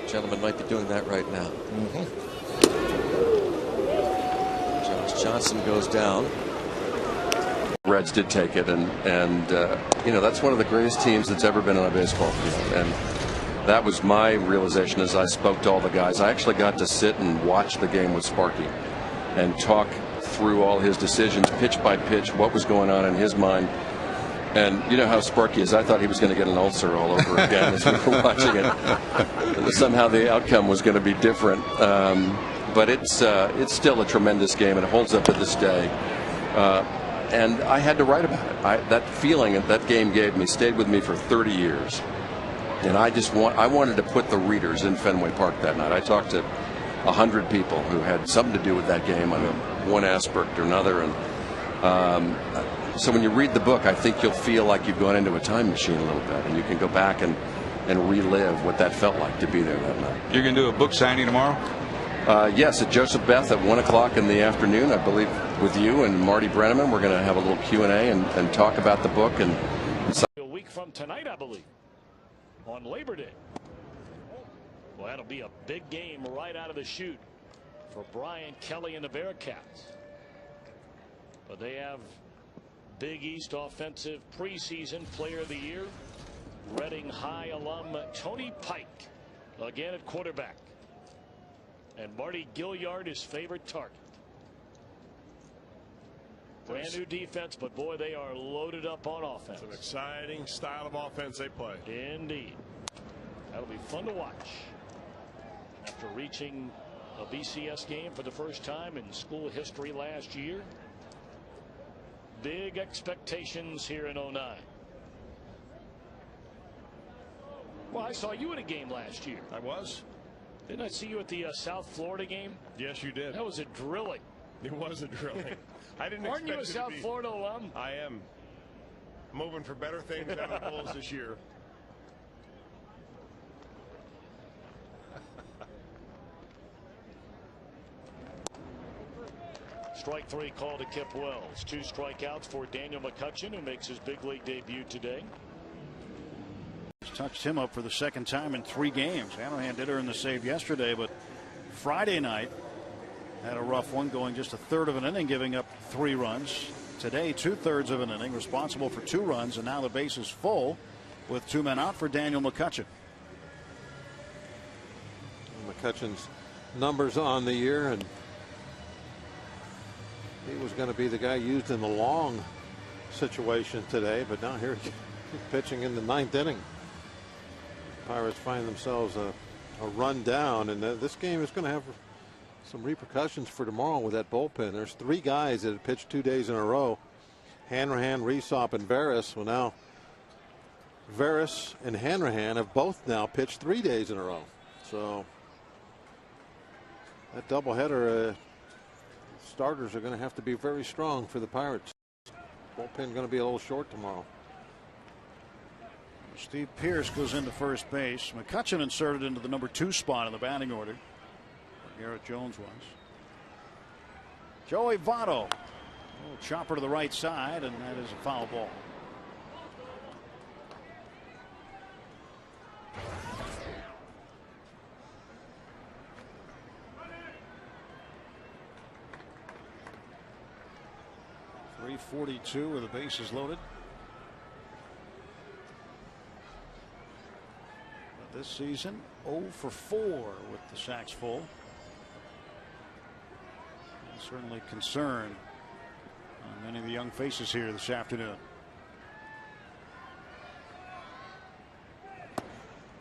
Gentleman might be doing that right now. Josh Johnson goes down. Reds did take it, and you know, that's one of the greatest teams that's ever been on a baseball field, and that was my realization as I spoke to all the guys. I actually got to sit and watch the game with Sparky and talk through all his decisions, pitch by pitch, what was going on in his mind. And you know how Sparky is. I thought he was going to get an ulcer all over again as we were watching it. Somehow the outcome was going to be different. But it's still a tremendous game, and it holds up to this day. And I had to write about it. That feeling that game gave me stayed with me for 30 years. And I wanted to put the readers in Fenway Park that night. I talked to 100 people who had something to do with that game on one aspect or another. And so when you read the book, I think you'll feel like you've gone into a time machine a little bit, and you can go back and relive what that felt like to be there that night. You're going to do a book signing tomorrow? Yes, at Joseph Beth at 1 o'clock in the afternoon, I believe, with you and Marty Brenneman. We're going to have a little Q&A and talk about the book. And a week from tonight, I believe, on Labor Day. Well, that'll be a big game right out of the chute for Brian Kelly and the Bearcats. But they have Big East Offensive Preseason Player of the Year, Reading High alum Tony Pike, again at quarterback. And Marty Gilliard, his favorite target. Brand new defense, but boy, they are loaded up on offense. It's an exciting style of offense they play. Indeed. That'll be fun to watch. After reaching a BCS game for the first time in school history last year, big expectations here in 09. Well, I saw you at a game last year. I was. Didn't I see you at the South Florida game? Yes, you did. That was a drilling. It was a drilling. I didn't Aren't expect you a South Florida alum? I am. Moving for better things out of the Bulls this year. Strike three called to Kip Wells. 2 strikeouts for Daniel McCutchen, who makes his big league debut today. Touched him up for the second time in 3 games. Hanrahan did earn the save yesterday, but Friday night had a rough one, going just a third of an inning, giving up 3 runs. Today, 2/3 of an inning, responsible for 2 runs, and now the base is full with 2 men out for Daniel McCutchen. McCutchen's numbers on the year, and he was going to be the guy used in the long situation today, but now here he's pitching in the 9th inning. Pirates find themselves a run down, and this game is going to have some repercussions for tomorrow with that bullpen. There's 3 guys that have pitched 2 days in a row. Hanrahan, Resop, and Veras. Well, now Veras and Hanrahan have both now pitched 3 days in a row. So that doubleheader, starters are going to have to be very strong for the Pirates. Bullpen going to be a little short tomorrow. Steve Pierce goes into first base. McCutchen inserted into the number 2 spot in the batting order. Garrett Jones was. Joey Votto. A little chopper to the right side, and that is a foul ball. .342 with the bases loaded. But this season, 0 for 4 with the sacks full. And certainly concern on many of the young faces here this afternoon.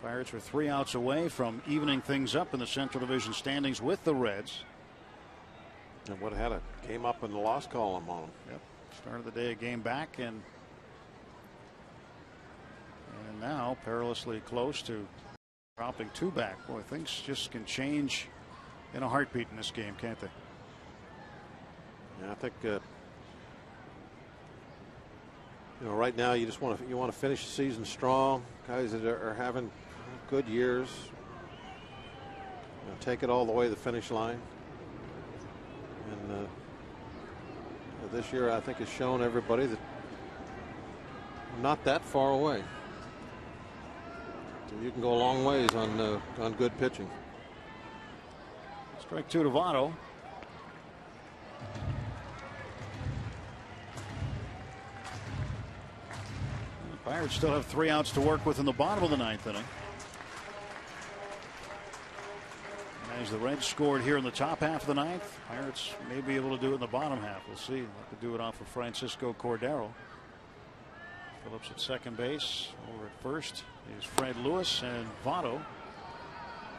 Pirates were 3 outs away from evening things up in the Central Division standings with the Reds. And would have had a game up in the loss column on them. Yep. Started the day a game back, and now perilously close to dropping 2 back. Boy, things just can change in a heartbeat in this game, can't they? Yeah, I think right now you just want to finish the season strong. Guys that are having good years, take it all the way to the finish line. And this year, I think, has shown everybody that we're not that far away. So you can go a long ways on good pitching. Strike 2 to Votto. The Pirates still have 3 outs to work with in the bottom of the 9th inning. As the Reds scored here in the top half of the 9th, Pirates may be able to do it in the bottom half. We'll see. They could do it off of Francisco Cordero. Phillips at second base. Over at first is Fred Lewis, and Votto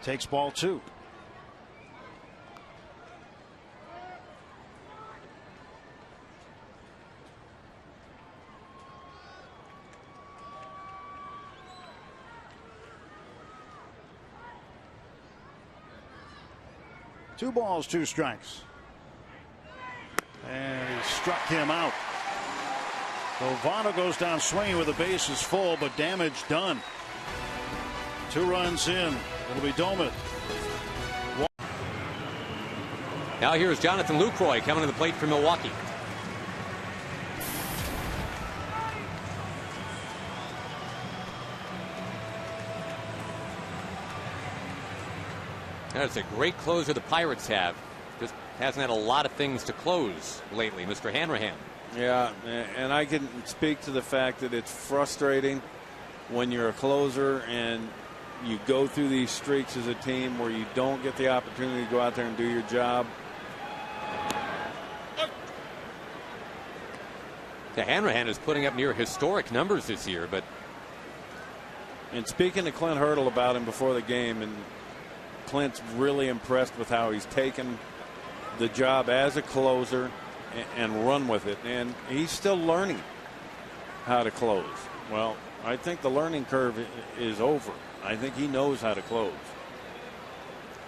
takes ball 2. 2 balls, 2 strikes. And he struck him out. Ovado goes down swinging with the bases full, but damage done. 2 runs in. It'll be Doman. Now here's Jonathan Lucroy coming to the plate for Milwaukee. That's a great closer the Pirates have. Just hasn't had a lot of things to close lately, Mr. Hanrahan. Yeah, and I can speak to the fact that it's frustrating when you're a closer and you go through these streaks as a team where you don't get the opportunity to go out there and do your job. The Hanrahan is putting up near historic numbers this year, but. And speaking to Clint Hurdle about him before the game, and Clint's really impressed with how he's taken the job as a closer and run with it. And he's still learning how to close. Well, I think the learning curve is over. I think he knows how to close.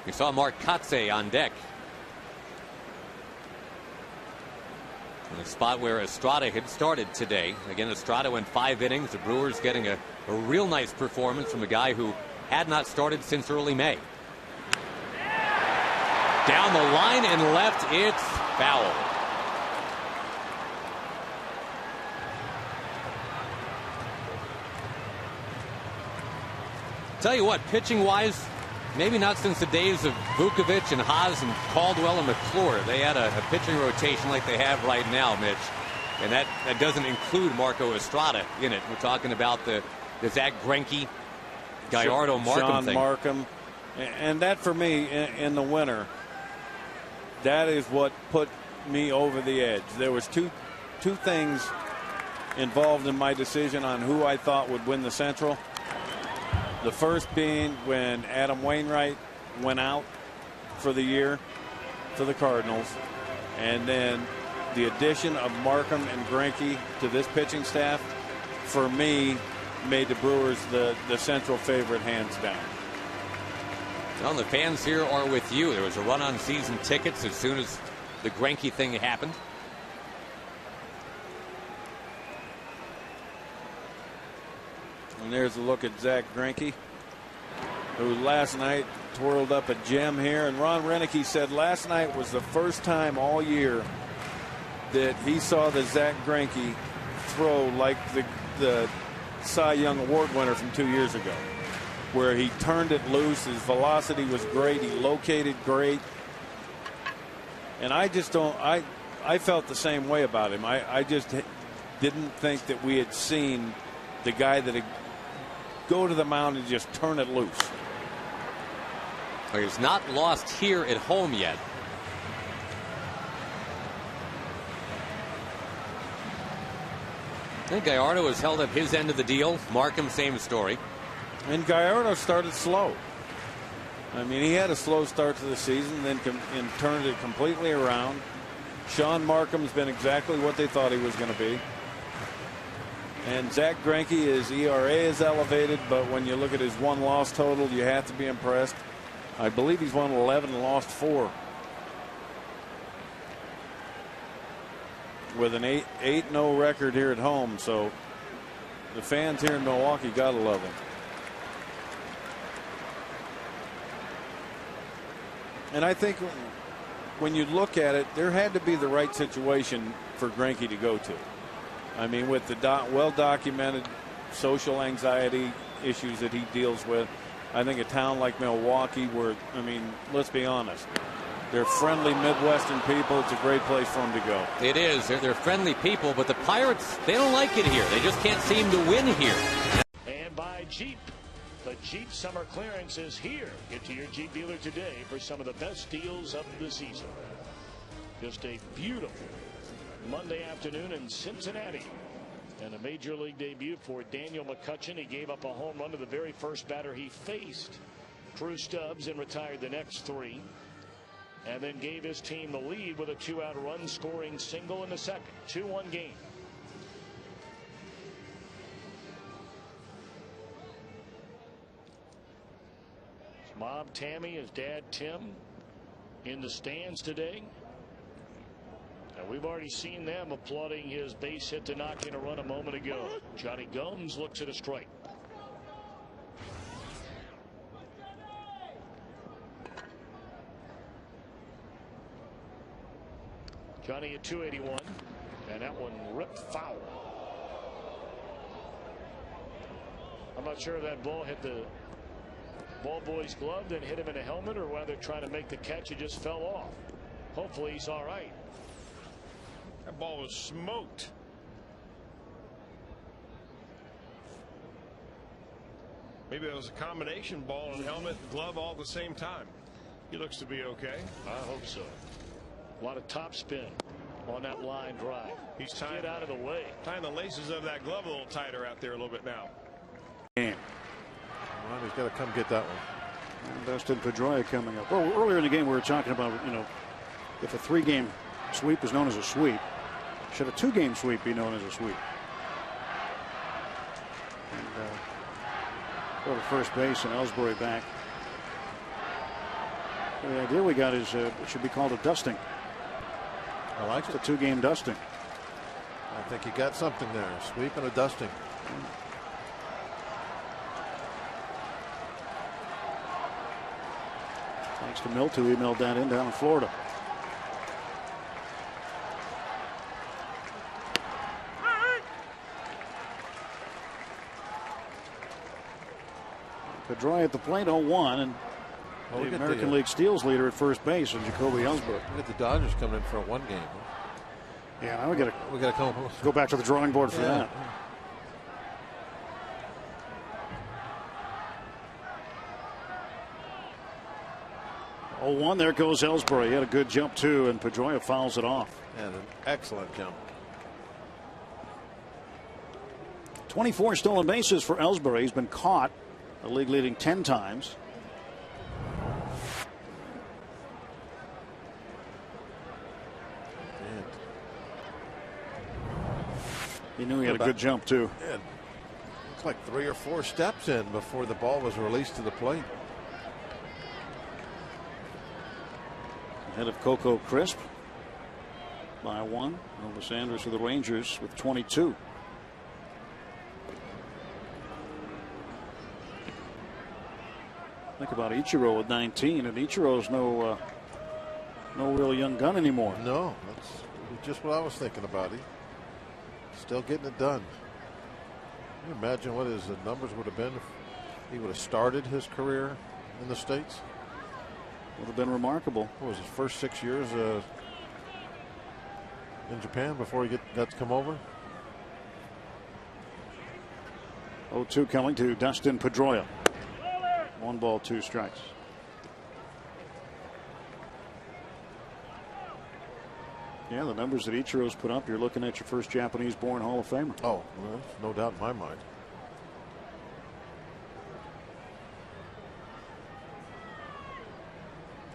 We saw McCutchen on deck. In the spot where Estrada had started today. Again, Estrada went 5 innings. The Brewers getting a real nice performance from a guy who had not started since early May. Down the line and left, it's foul. Tell you what, pitching wise, maybe not since the days of Vukovich and Haas and Caldwell and McClure. They had a pitching rotation like they have right now, Mitch. And that doesn't include Marco Estrada in it. We're talking about the Zach Greinke, Gallardo, Markham Sean thing. Markham. And that for me in the winter, that is what put me over the edge. There was two things involved in my decision on who I thought would win the Central. The first being when Adam Wainwright went out for the year for the Cardinals, and then the addition of Markham and Greinke to this pitching staff, for me, made the Brewers the Central favorite hands down. Well, the fans here are with you. There was a run on season tickets as soon as the Greinke thing happened. And there's a look at Zach Greinke, who last night twirled up a gem here. And Ron Renicky said last night was the first time all year that he saw the Zach Greinke throw like the Cy Young Award winner from 2 years ago, where he turned it loose. His velocity was great. He located great. And I just don't. I felt the same way about him. I just didn't think that we had seen the guy that go to the mound and just turn it loose. He's not lost here at home yet. I think Gallardo has held up his end of the deal. Markham, same story. And Gallardo started slow. I mean, he had a slow start to the season, then and turned it completely around. Sean Markham's been exactly what they thought he was going to be. And Zach Greinke, his ERA is elevated, but when you look at his 1-loss total, you have to be impressed. I believe he's won 11 and lost 4. With an 8-0 record here at home, so the fans here in Milwaukee gotta love him. And I think when you look at it, there had to be the right situation for Greinke to go to. I mean, with the well-documented social anxiety issues that he deals with, I think a town like Milwaukee, where, I mean, let's be honest, they're friendly Midwestern people. It's a great place for them to go. It is. They're friendly people, but the Pirates, they don't like it here. They just can't seem to win here. And by Jeep. The Jeep summer clearance is here. Get to your Jeep dealer today for some of the best deals of the season. Just a beautiful Monday afternoon in Cincinnati. And a major league debut for Daniel McCutchen. He gave up a home run to the very first batter he faced, Drew Stubbs, and retired the next 3. And then gave his team the lead with a 2-out run scoring single in the second. 2-1 game. His mom Tammy, his dad Tim, in the stands today. And we've already seen them applauding his base hit to knock in a run a moment ago. Johnny Gomes looks at a strike. Johnny at 281, and that one ripped foul. I'm not sure if that ball hit the ball boy's glove, then hit him in the helmet, or whether trying to make the catch, it just fell off. Hopefully he's all right. That ball was smoked. Maybe it was a combination ball and helmet and glove all at the same time. He looks to be okay. I hope so. A lot of top spin on that line drive. He's tying, get out of the way. Tying the laces of that glove a little tighter out there a little bit now. Well, he's got to come get that one. And Dustin Pedroia coming up. Well, earlier in the game we were talking about, if a 3-game sweep is known as a sweep, should a 2-game sweep be known as a sweep? And go to first base and Ellsbury back. The idea we got is it should be called a dusting. I like it. It's a 2-game dusting. I think you got something there. A sweep and a dusting. Thanks to Milt, who emailed that in down in Florida. Pedroia at the plate, 0-1, and the American League steals leader at first base, and Jacoby Ellsbury. We got the Dodgers coming in for a 1 game. Yeah, now we got to go back to the drawing board for that. 0-1, there goes Ellsbury. He had a good jump too, and Pedroia fouls it off. And an excellent jump. 24 stolen bases for Ellsbury. He's been caught a league leading 10 times. He knew he had a good jump too. Yeah, it's like 3 or 4 steps in before the ball was released to the plate. Ahead of Coco Crisp by 1. Elvis Andrus of the Rangers with 22. Think about Ichiro with 19, and Ichiro's no real young gun anymore. No, that's just what I was thinking about. He still getting it done. Can you imagine what his numbers would have been if he would have started his career in the States? Would have been remarkable. What was his first 6 years in Japan before he got to come over? 0-2 coming to Dustin Pedroia. 1 ball, 2 strikes. Yeah, the numbers that Ichiro's put up, you're looking at your first Japanese-born Hall of Famer. Oh, well, no doubt in my mind.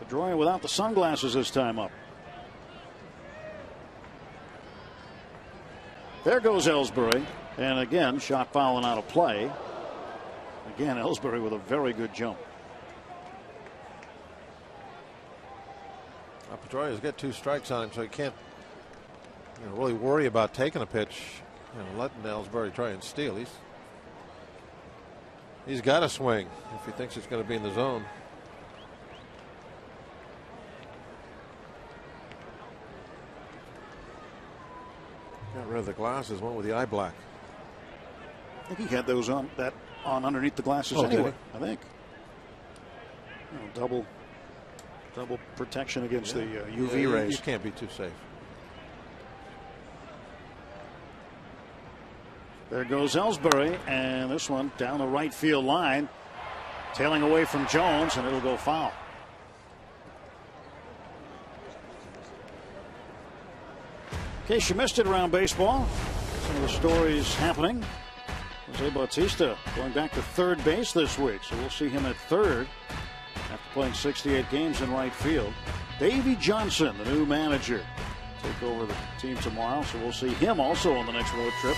Pedroia without the sunglasses this time up. There goes Ellsbury, and again, shot fouling out of play. Again, Ellsbury with a very good jump. Pedroia's got 2 strikes on him, so he can't really worry about taking a pitch, letting Ellsbury try and steal. He's got to swing if he thinks it's going to be in the zone. Got rid of the glasses, went with the eye black. I think he had those on underneath the glasses anyway. I think. Double protection against the UV rays. You can't be too safe. There goes Ellsbury, and this one down the right field line, tailing away from Jones, and it'll go foul. In case you missed it around baseball, some of the stories happening. Jose Bautista going back to third base this week, so we'll see him at third after playing 68 games in right field. Davey Johnson, the new manager, take over the team tomorrow, so we'll see him also on the next road trip.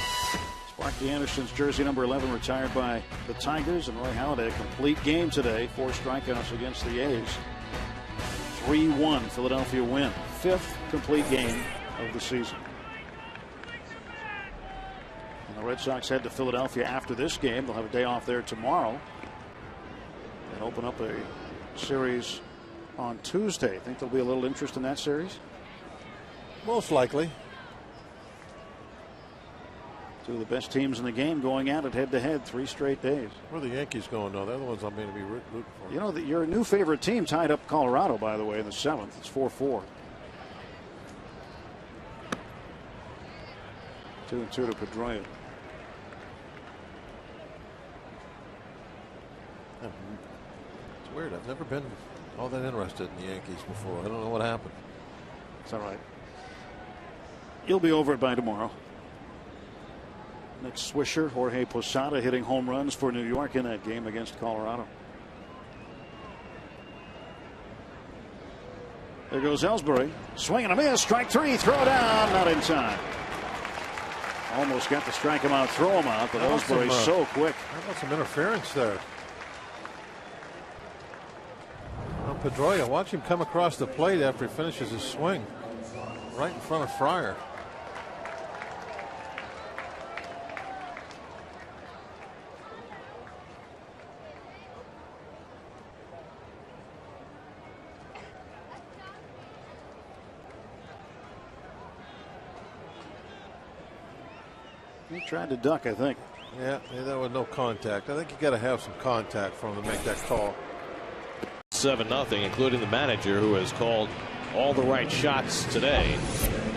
Sparky Anderson's jersey number 11 retired by the Tigers, and Roy Halladay, a complete game today, 4 strikeouts against the A's. 3-1 Philadelphia win. 5th complete game of the season. And the Red Sox head to Philadelphia after this game. They'll have a day off there tomorrow and open up a series on Tuesday. Think there'll be a little interest in that series? Most likely. Two of the best teams in the game going at it head-to-head 3 straight days. Where are the Yankees going, though? They're the ones I'm going to be rooting for. You know, your new favorite team tied up Colorado, by the way, in the 7th. It's 4-4. 2-2 to Pedroia. It's weird. I've never been all that interested in the Yankees before. I don't know what happened. It's all right. You'll be over it by tomorrow. Nick Swisher, Jorge Posada hitting home runs for New York in that game against Colorado. There goes Ellsbury. Swing and a miss. Strike 3. Throw down. Not in time. Almost got to strike him out, throw him out, but Ellsbury's so quick. How about some interference there? Well, Pedroia, watch him come across the plate after he finishes his swing. Right in front of Fryer. He tried to duck, I think. Yeah, that was no contact. I think you got to have some contact for him to make that call. 7-0, including the manager, who has called all the right shots today.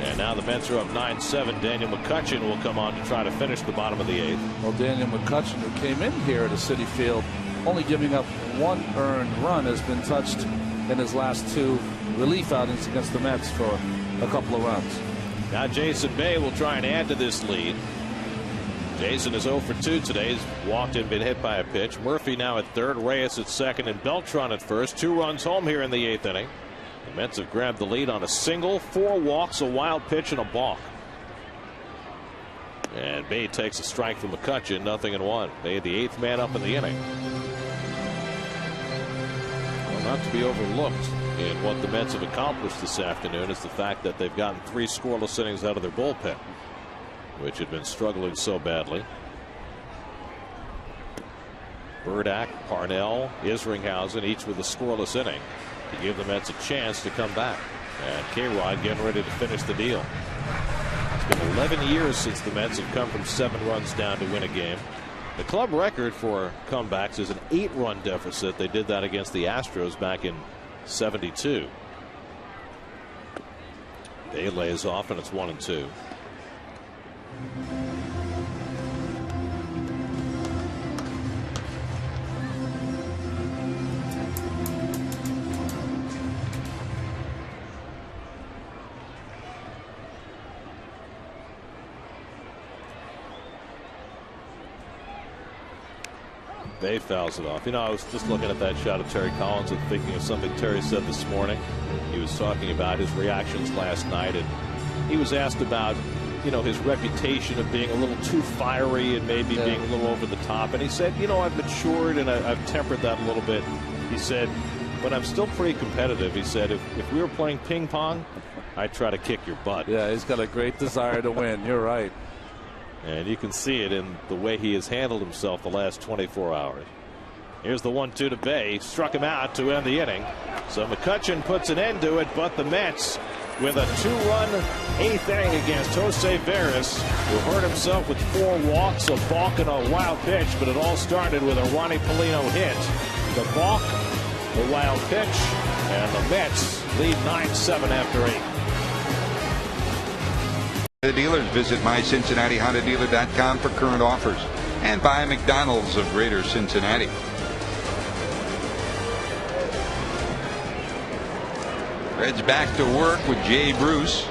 And now the Mets are up 9-7. Daniel McCutchen will come on to try to finish the bottom of the 8th. Well, Daniel McCutchen, who came in here at Citi Field, only giving up 1 earned run, has been touched in his last 2 relief outings against the Mets for a couple of runs. Now Jason Bay will try and add to this lead. Jason is 0 for 2 today. He's walked and been hit by a pitch. Murphy now at 3rd, Reyes at 2nd, and Beltran at 1st. 2 runs home here in the 8th inning. The Mets have grabbed the lead on a single, 4 walks, a wild pitch, and a balk. And Bay takes a strike from McCutchen, 0-1. Bay, the 8th man up in the inning. Well, not to be overlooked in what the Mets have accomplished this afternoon is the fact that they've gotten 3 scoreless innings out of their bullpen, which had been struggling so badly. Burdack, Parnell, Isringhausen, each with a scoreless inning to give the Mets a chance to come back. And K-Rod getting ready to finish the deal. It's been 11 years since the Mets have come from 7 runs down to win a game. The club record for comebacks is an 8-run deficit. They did that against the Astros back in '72. Bay lays off, and it's 1-2. Bay fouls it off. You know, I was just looking at that shot of Terry Collins and thinking of something Terry said this morning. He was talking about his reactions last night, and he was asked about, you know, his reputation of being a little too fiery and maybe being a little over the top. And he said, you know, I've matured and I've tempered that a little bit. He said, but I'm still pretty competitive. He said, if we were playing ping pong, I'd try to kick your butt. Yeah, he's got a great desire to win. You're right. And you can see it in the way he has handled himself the last 24 hours. Here's the 1-2 to Bay. Struck him out to end the inning. So McCutchen puts an end to it, but the Mets with a 2-run 8th inning against Jose Veras, who hurt himself with 4 walks, a balk, and a wild pitch. But it all started with a Ronnie Polino hit. The balk, the wild pitch, and the Mets lead 9-7 after 8. The dealers, visit mycincinnatihondadealer.com for current offers, and buy McDonald's of Greater Cincinnati. Reds back to work with Jay Bruce.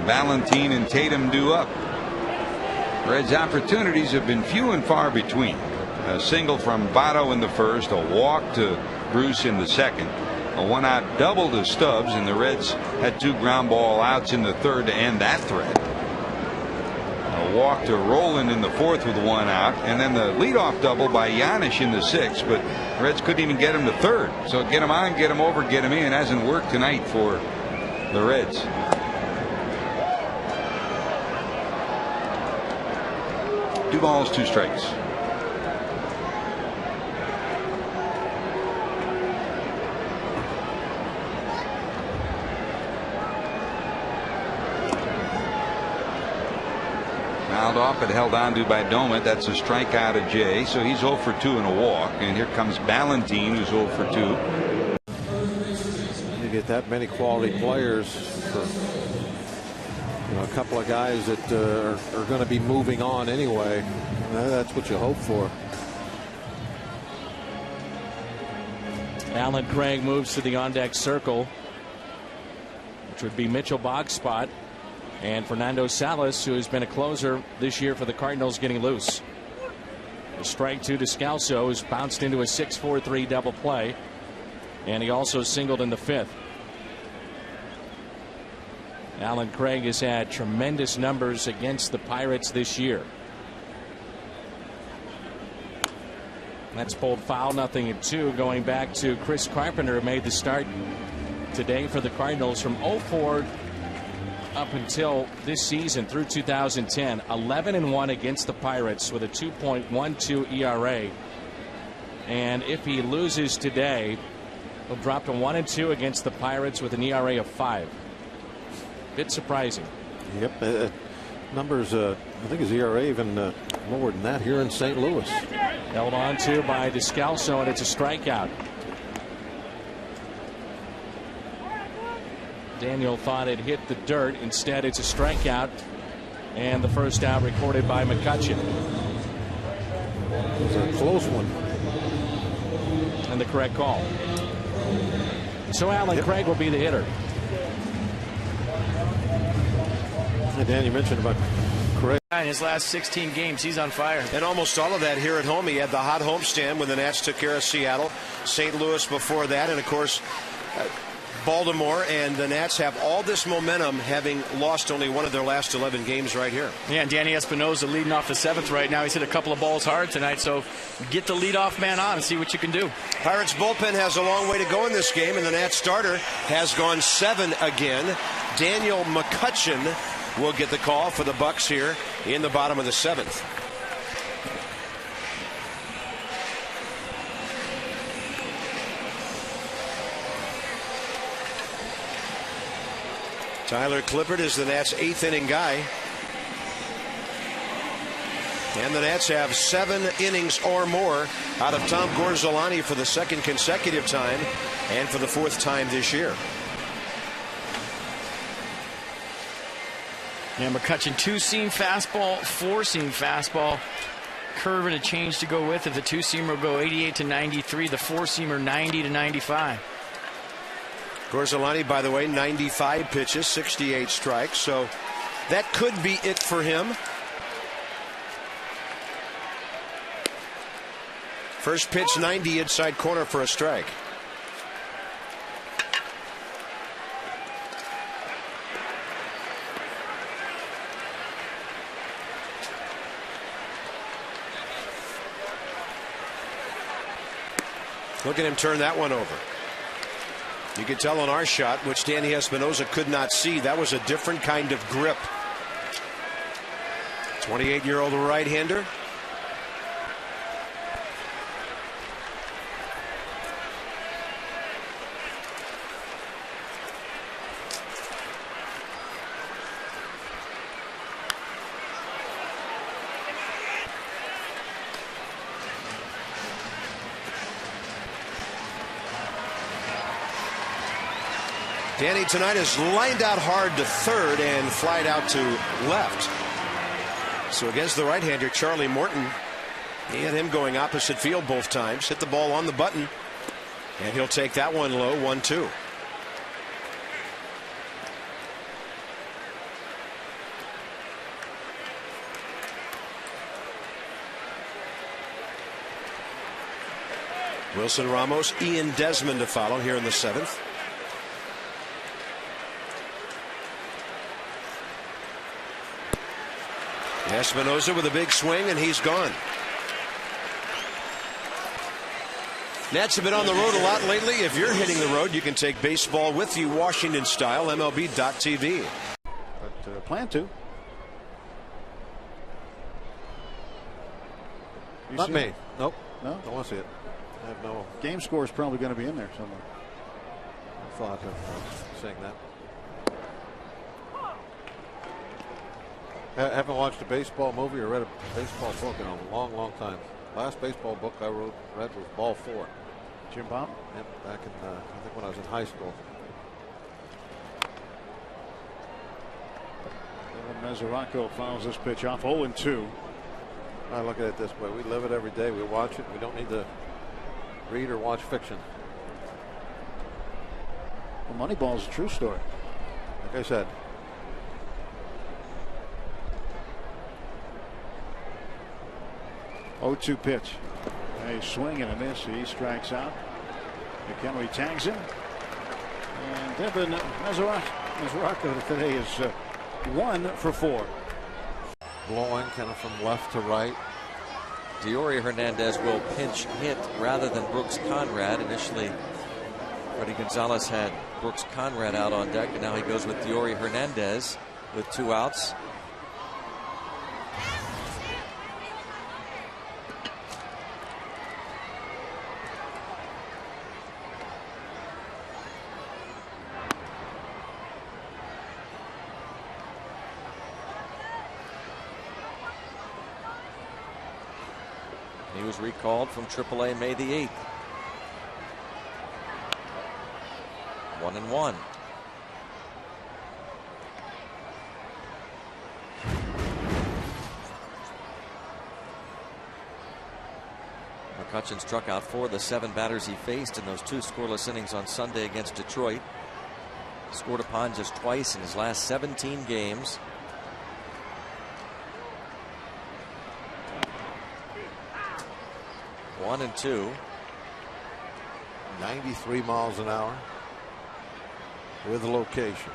Valentine and Tatum due up. Reds' opportunities have been few and far between. A single from Votto in the first, a walk to Bruce in the second, a 1-out double to Stubbs, and the Reds had 2 ground ball outs in the third to end that threat. A A walk to Roland in the 4th with 1 out, and then the leadoff double by Giannis in the 6th, but Reds couldn't even get him to 3rd. So get him on, get him over, get him in. Hasn't worked tonight for the Reds. 2 balls, 2 strikes. Fouled off but held on to by Domet. That's a strikeout of Jay. So he's 0 for 2 and a walk. And here comes Ballantine, who's 0 for 2. You get that many quality players for a couple of guys that are going to be moving on anyway. That's what you hope for. Alan Craig moves to the on-deck circle, which would be Mitchell Boggs' spot. And Fernando Salas, who has been a closer this year for the Cardinals, getting loose. A strike to Descalso, who's bounced into a 6-4-3 double play. And he also singled in the 5th. Alan Craig has had tremendous numbers against the Pirates this year. That's pulled foul, 0-2, going back to Chris Carpenter, who made the start today for the Cardinals from 0-4 up until this season through 2010. 11-1 against the Pirates with a 2.12 ERA. And if he loses today, he'll drop to 1-2 against the Pirates with an ERA of 5. Bit surprising. Yep. Numbers, I think his ERA even lower than that here in St. Louis. Held on to by Descalso, and it's a strikeout. Daniel thought it hit the dirt. Instead, it's a strikeout. And the first out recorded by McCutchen. It was a close one. And the correct call. So Alan Craig will be the hitter. Hey, Dan, you mentioned about Craig. In his last 16 games, he's on fire. And almost all of that here at home. He had the hot homestand when the Nats took care of Seattle. St. Louis before that. And, of course, Baltimore, and the Nats have all this momentum, having lost only one of their last 11 games right here. Yeah, and Danny Espinosa leading off the 7th right now. He's hit a couple of balls hard tonight, so get the leadoff man on and see what you can do. Pirates bullpen has a long way to go in this game, and the Nats starter has gone 7 again. Daniel McCutchen will get the call for the Bucks here in the bottom of the 7th. Tyler Clippard is the Nats' 8th inning guy. And the Nats have 7 innings or more out of Tom Gorzolani for the 2nd consecutive time and for the 4th time this year. Yeah, McCutchen, 2-seam fastball, 4-seam fastball. Curve and a change to go with. If the 2-seamer will go 88 to 93, the 4-seamer 90 to 95. Gorzolani, by the way, 95 pitches, 68 strikes, so that could be it for him. First pitch 90 inside corner for a strike. Look at him turn that one over. You could tell on our shot, which Danny Espinosa could not see, that was a different kind of grip. 28-year-old right-hander. Danny tonight has lined out hard to third and flied out to left. So against the right-hander, Charlie Morton, he had him going opposite field both times. Hit the ball on the button, and he'll take that one low, 1-2. Wilson Ramos, Ian Desmond to follow here in the 7th. Espinosa with a big swing, and he's gone. Nats have been on the road a lot lately. If you're hitting the road, you can take baseball with you, Washington style, MLB.tv. But plan to. Not me. It? Nope. No? Don't want to see it. I have no. Game score is probably going to be in there somewhere. Thought of saying that. Haven't watched a baseball movie or read a baseball book in a long time. Last baseball book I read was Ball 4. Jim Bob? Yep, back in I think when I was in high school. Mesoraco fouls this pitch off 0-2. I look at it this way: we live it every day. We watch it. We don't need to read or watch fiction. Well, Moneyball is a true story. Like I said. Oh-2 pitch. A swing and a miss. He strikes out. McHenry tags him. And Devin Mesoraco today is 1 for 4. Blowing kind of from left to right. Diori Hernandez will pinch hit rather than Brooks Conrad. Initially, Freddie Gonzalez had Brooks Conrad out on deck, and now he goes with Diori Hernandez with 2 outs. He was recalled from AAA May the 8th. 1-1. McCutchen struck out 4 of the 7 batters he faced in those 2 scoreless innings on Sunday against Detroit. Scored upon just twice in his last 17 games. One and 2. 93 miles an hour with location.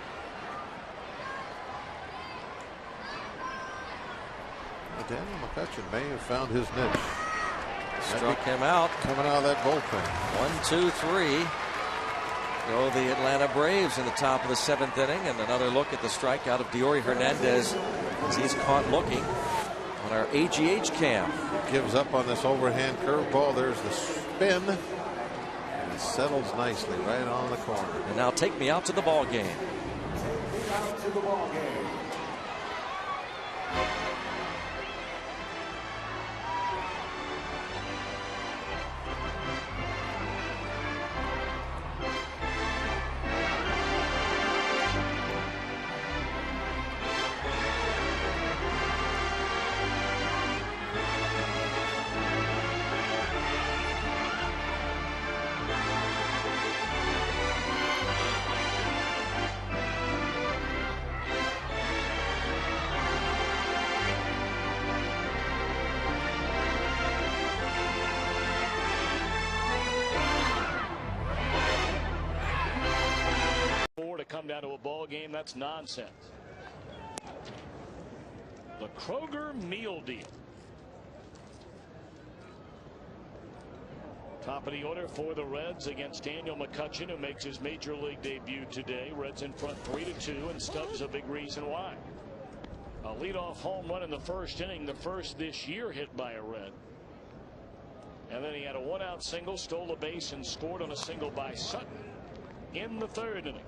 Daniel McCutchen may have found his niche. Struck him out. Coming out of that bullpen. 1, 2, 3. Go the Atlanta Braves in the top of the 7th inning, and another look at the strikeout of Diori Hernandez as he's caught looking on our AGH cam. Gives up on this overhand curveball. There's the spin. And it settles nicely right on the corner. And now take me out to the ball game. Out to the ball game. Come down to a ball game, that's nonsense. The Kroger meal deal. Top of the order for the Reds against Daniel McCutchen, who makes his major league debut today. Reds in front 3-2, and Stubbs a big reason why. A leadoff home run in the first inning, the first this year hit by a Red. And then he had a 1-out single, stole a base, and scored on a single by Sutton in the 3rd inning.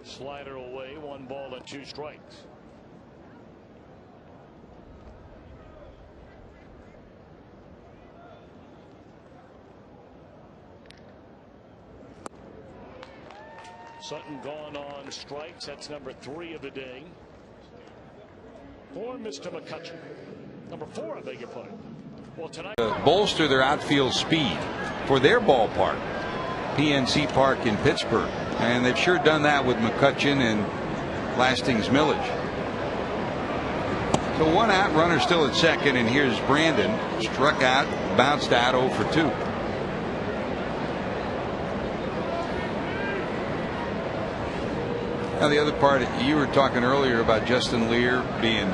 Slider away, 1 ball and 2 strikes. Sutton gone on strikes. That's number 3 of the day for Mr. McCutchen. Number 4, I beg your pardon. Well, tonight, bolster their outfield speed for their ballpark, PNC Park in Pittsburgh, and they've sure done that with McCutchen and Lasting's millage. So 1 out, runner still at second, and here's Brandon, struck out, bounced out 0 for 2. Now the other part, you were talking earlier about Justin Lear being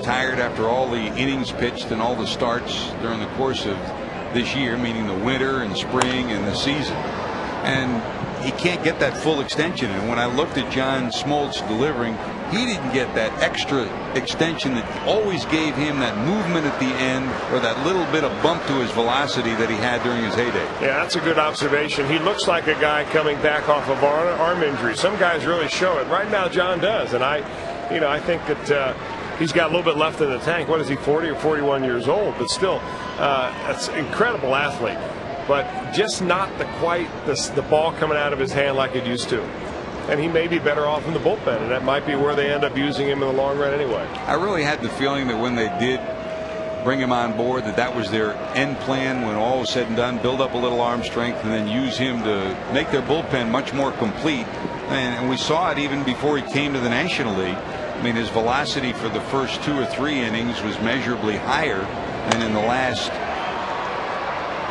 tired after all the innings pitched and all the starts during the course of this year, meaning the winter and spring and the season, and he can't get that full extension. And when I looked at John Smoltz delivering, he didn't get that extra extension that always gave him that movement at the end, or that little bit of bump to his velocity that he had during his heyday. Yeah, that's a good observation. He looks like a guy coming back off of arm injury. Some guys really show it. Right now, John does, and I think that he's got a little bit left in the tank. What is he, 40 or 41 years old? But still, that's an incredible athlete. But just not quite the ball coming out of his hand like it used to. And he may be better off in the bullpen, and that might be where they end up using him in the long run anyway. I really had the feeling that when they did bring him on board, that was their end plan when all was said and done, build up a little arm strength and then use him to make their bullpen much more complete. And we saw it even before he came to the National League. I mean, his velocity for the first 2 or 3 innings was measurably higher than in the last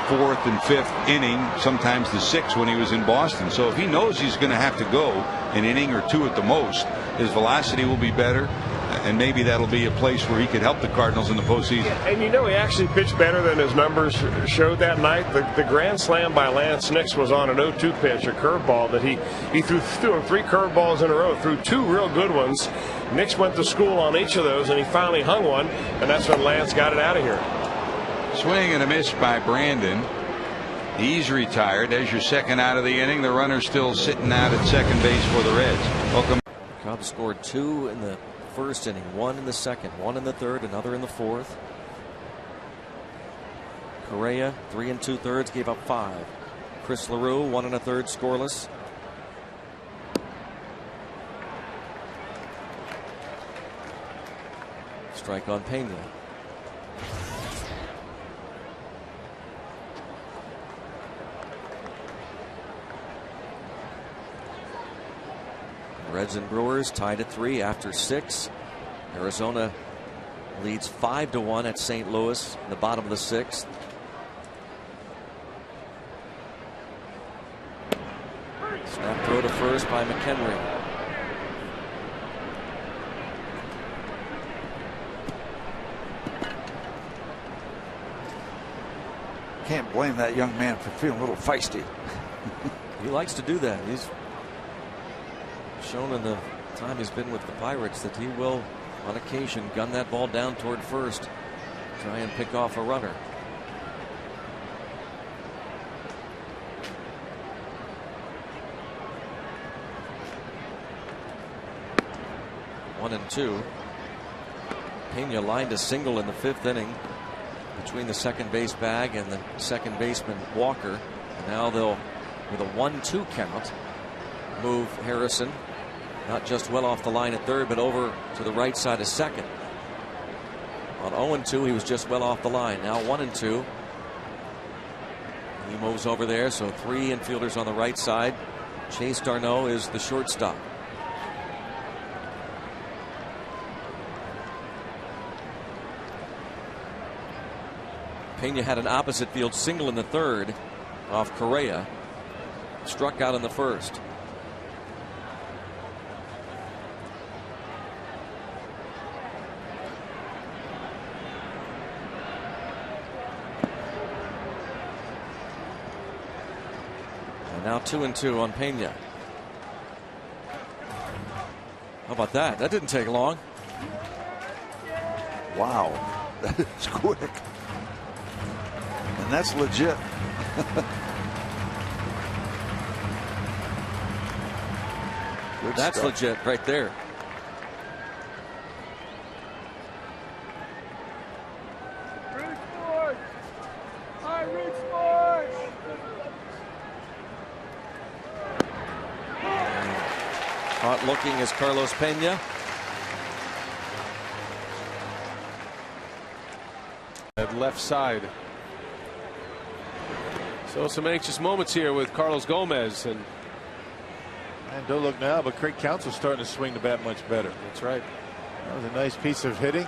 4th and 5th inning, sometimes the 6th when he was in Boston. So if he knows he's going to have to go an inning or 2 at the most, his velocity will be better, and maybe that'll be a place where he could help the Cardinals in the postseason. And he actually pitched better than his numbers showed that night. The grand slam by Lance Nix was on an 0-2 pitch, a curveball that he threw 3 curveballs in a row, threw 2 real good ones. Nix went to school on each of those, and he finally hung one, and that's when Lance got it out of here. Swing and a miss by Brandon. He's retired. As your second out of the inning, the runner's still sitting out at second base for the Reds. Welcome. Cubs scored 2 in the first inning, 1 in the second, 1 in the third, another in the fourth. Correa, 3 2/3, gave up 5. Chris LaRue, 1 1/3, scoreless. Strike on Pena. Reds and Brewers tied at 3 after 6. Arizona leads 5-1 at St. Louis in the bottom of the 6th. Snap throw to first by McHenry. Can't blame that young man for feeling a little feisty. He likes to do that. He's shown in the time he's been with the Pirates that he will on occasion gun that ball down toward first, try and pick off a runner. One and 2. Pena lined a single in the 5th inning between the second base bag and the second baseman Walker, and now they'll, with a 1-2 count, move Harrison not just well off the line at third, but over to the right side of second. On 0-2, he was just well off the line. Now 1-2. He moves over there, so 3 infielders on the right side. Chase Darno is the shortstop. Pena had an opposite field single in the 3rd off Correa. Struck out in the 1st. Now 2-2 on Pena. How about that? That didn't take long. Wow, that is quick. And that's legit. That's stuff. legit right there. Hot looking is Carlos Pena. At left side. So some anxious moments here with Carlos Gomez. And don't look now, but Craig Counsell's starting to swing the bat much better. That's right. That was a nice piece of hitting.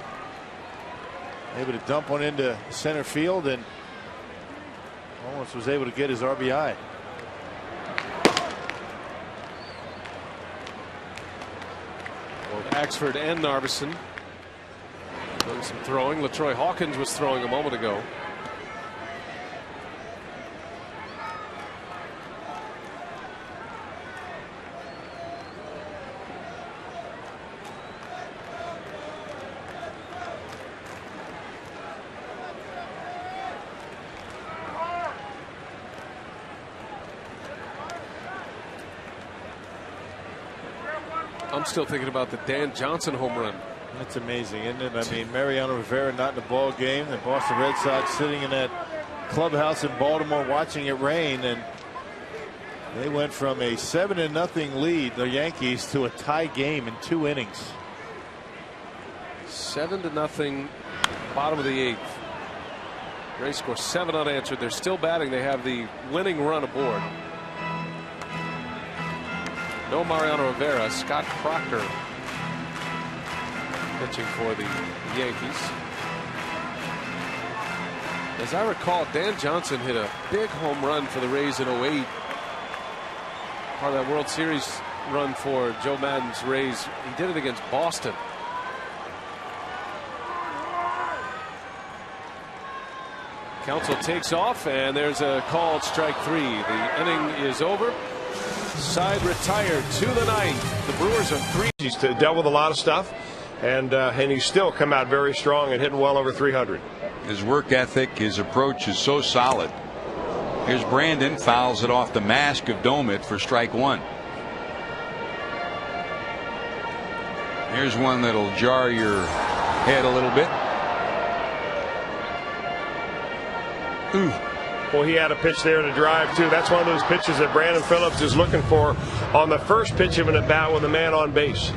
Able to dump one into center field and almost was able to get his RBI. Both Axford and Narveson doing some throwing. LaTroy Hawkins was throwing a moment ago. I'm still thinking about the Dan Johnson home run. That's amazing, isn't it? I mean, Mariano Rivera not in the ball game. The Boston Red Sox sitting in that clubhouse in Baltimore watching it rain, and they went from a 7-0 lead, the Yankees, to a tie game in 2 innings. 7-0, bottom of the 8th. Rays score 7 unanswered. They're still batting. They have the winning run aboard. No Mariano Rivera. Scott Proctor pitching for the Yankees. As I recall, Dan Johnson hit a big home run for the Rays in 08. Part of that World Series run for Joe Madden's Rays. He did it against Boston. Counsell takes off, and there's a called strike 3. The inning is over. Side retired to the 9th. The Brewers are 3. He's dealt with a lot of stuff, and he's still come out very strong and hitting well over 300. His work ethic, his approach is so solid. Here's Brandon, fouls it off the mask of Domit for strike 1. Here's one that'll jar your head a little bit. Ooh. Well, he had a pitch there to drive, too. That's one of those pitches that Brandon Phillips is looking for on the first pitch of an at-bat with a man on base.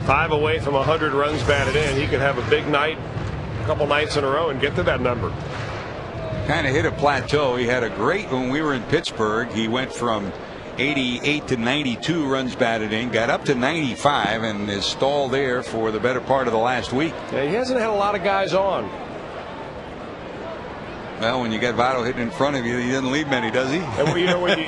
5 away from 100 runs batted in. He could have a big night, a couple nights in a row, and get to that number. Kind of hit a plateau. He had a great, when we were in Pittsburgh, he went from 88 to 92 runs batted in, got up to 95, and is stalled there for the better part of the last week. Yeah, he hasn't had a lot of guys on. Well, when you got Votto hitting in front of you, he doesn't leave many, does he? And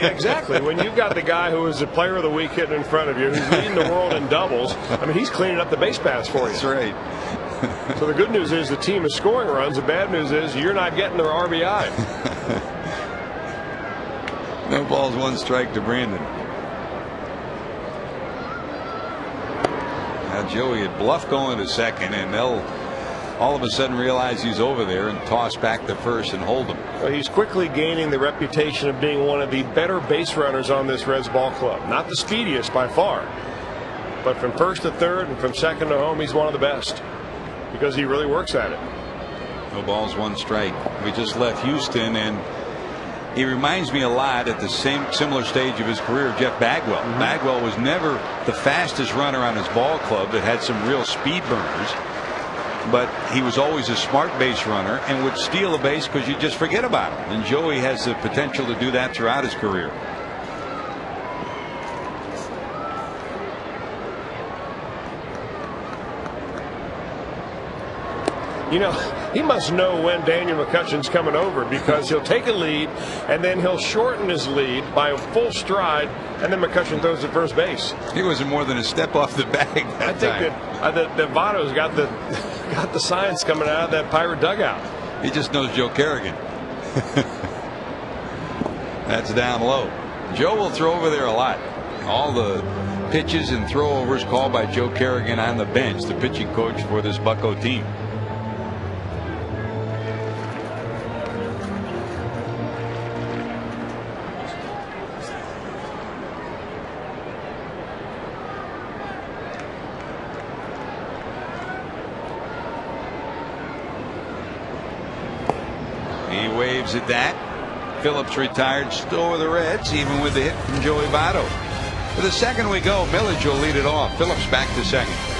exactly. When you've got the guy who is the player of the week hitting in front of you, who's leading the world in doubles, I mean, he's cleaning up the base paths for you. That's right. So the good news is the team is scoring runs. The bad news is you're not getting the RBI. No balls, 1 strike to Brandon. Now Joey had bluffed going to second, and they'll all of a sudden realize he's over there and toss back to first and hold him. Well, he's quickly gaining the reputation of being one of the better base runners on this Reds ball club. Not the speediest by far, but from first to third and from second to home, he's one of the best because he really works at it. No balls, 1 strike. We just left Houston, and he reminds me a lot at the similar stage of his career of Jeff Bagwell. Bagwell was never the fastest runner on his ball club that had some real speed burners, but he was always a smart base runner and would steal a base because you just forget about him. And Joey has the potential to do that throughout his career. You know, he must know when Daniel McCutchen's coming over, because he'll take a lead and then he'll shorten his lead by a full stride, and then McCutchen throws at first base. He wasn't more than a step off the bag that time. I think that Votto's got the signs coming out of that Pirate dugout. He just knows Joe Kerrigan. That's down low. Joe will throw over there a lot. All the pitches and throwovers called by Joe Kerrigan on the bench, the pitching coach for this Bucco team. At that, Phillips retired, still with the Reds, even with the hit from Joey Votto. To the second we go. Millage will lead it off. Phillips back to second.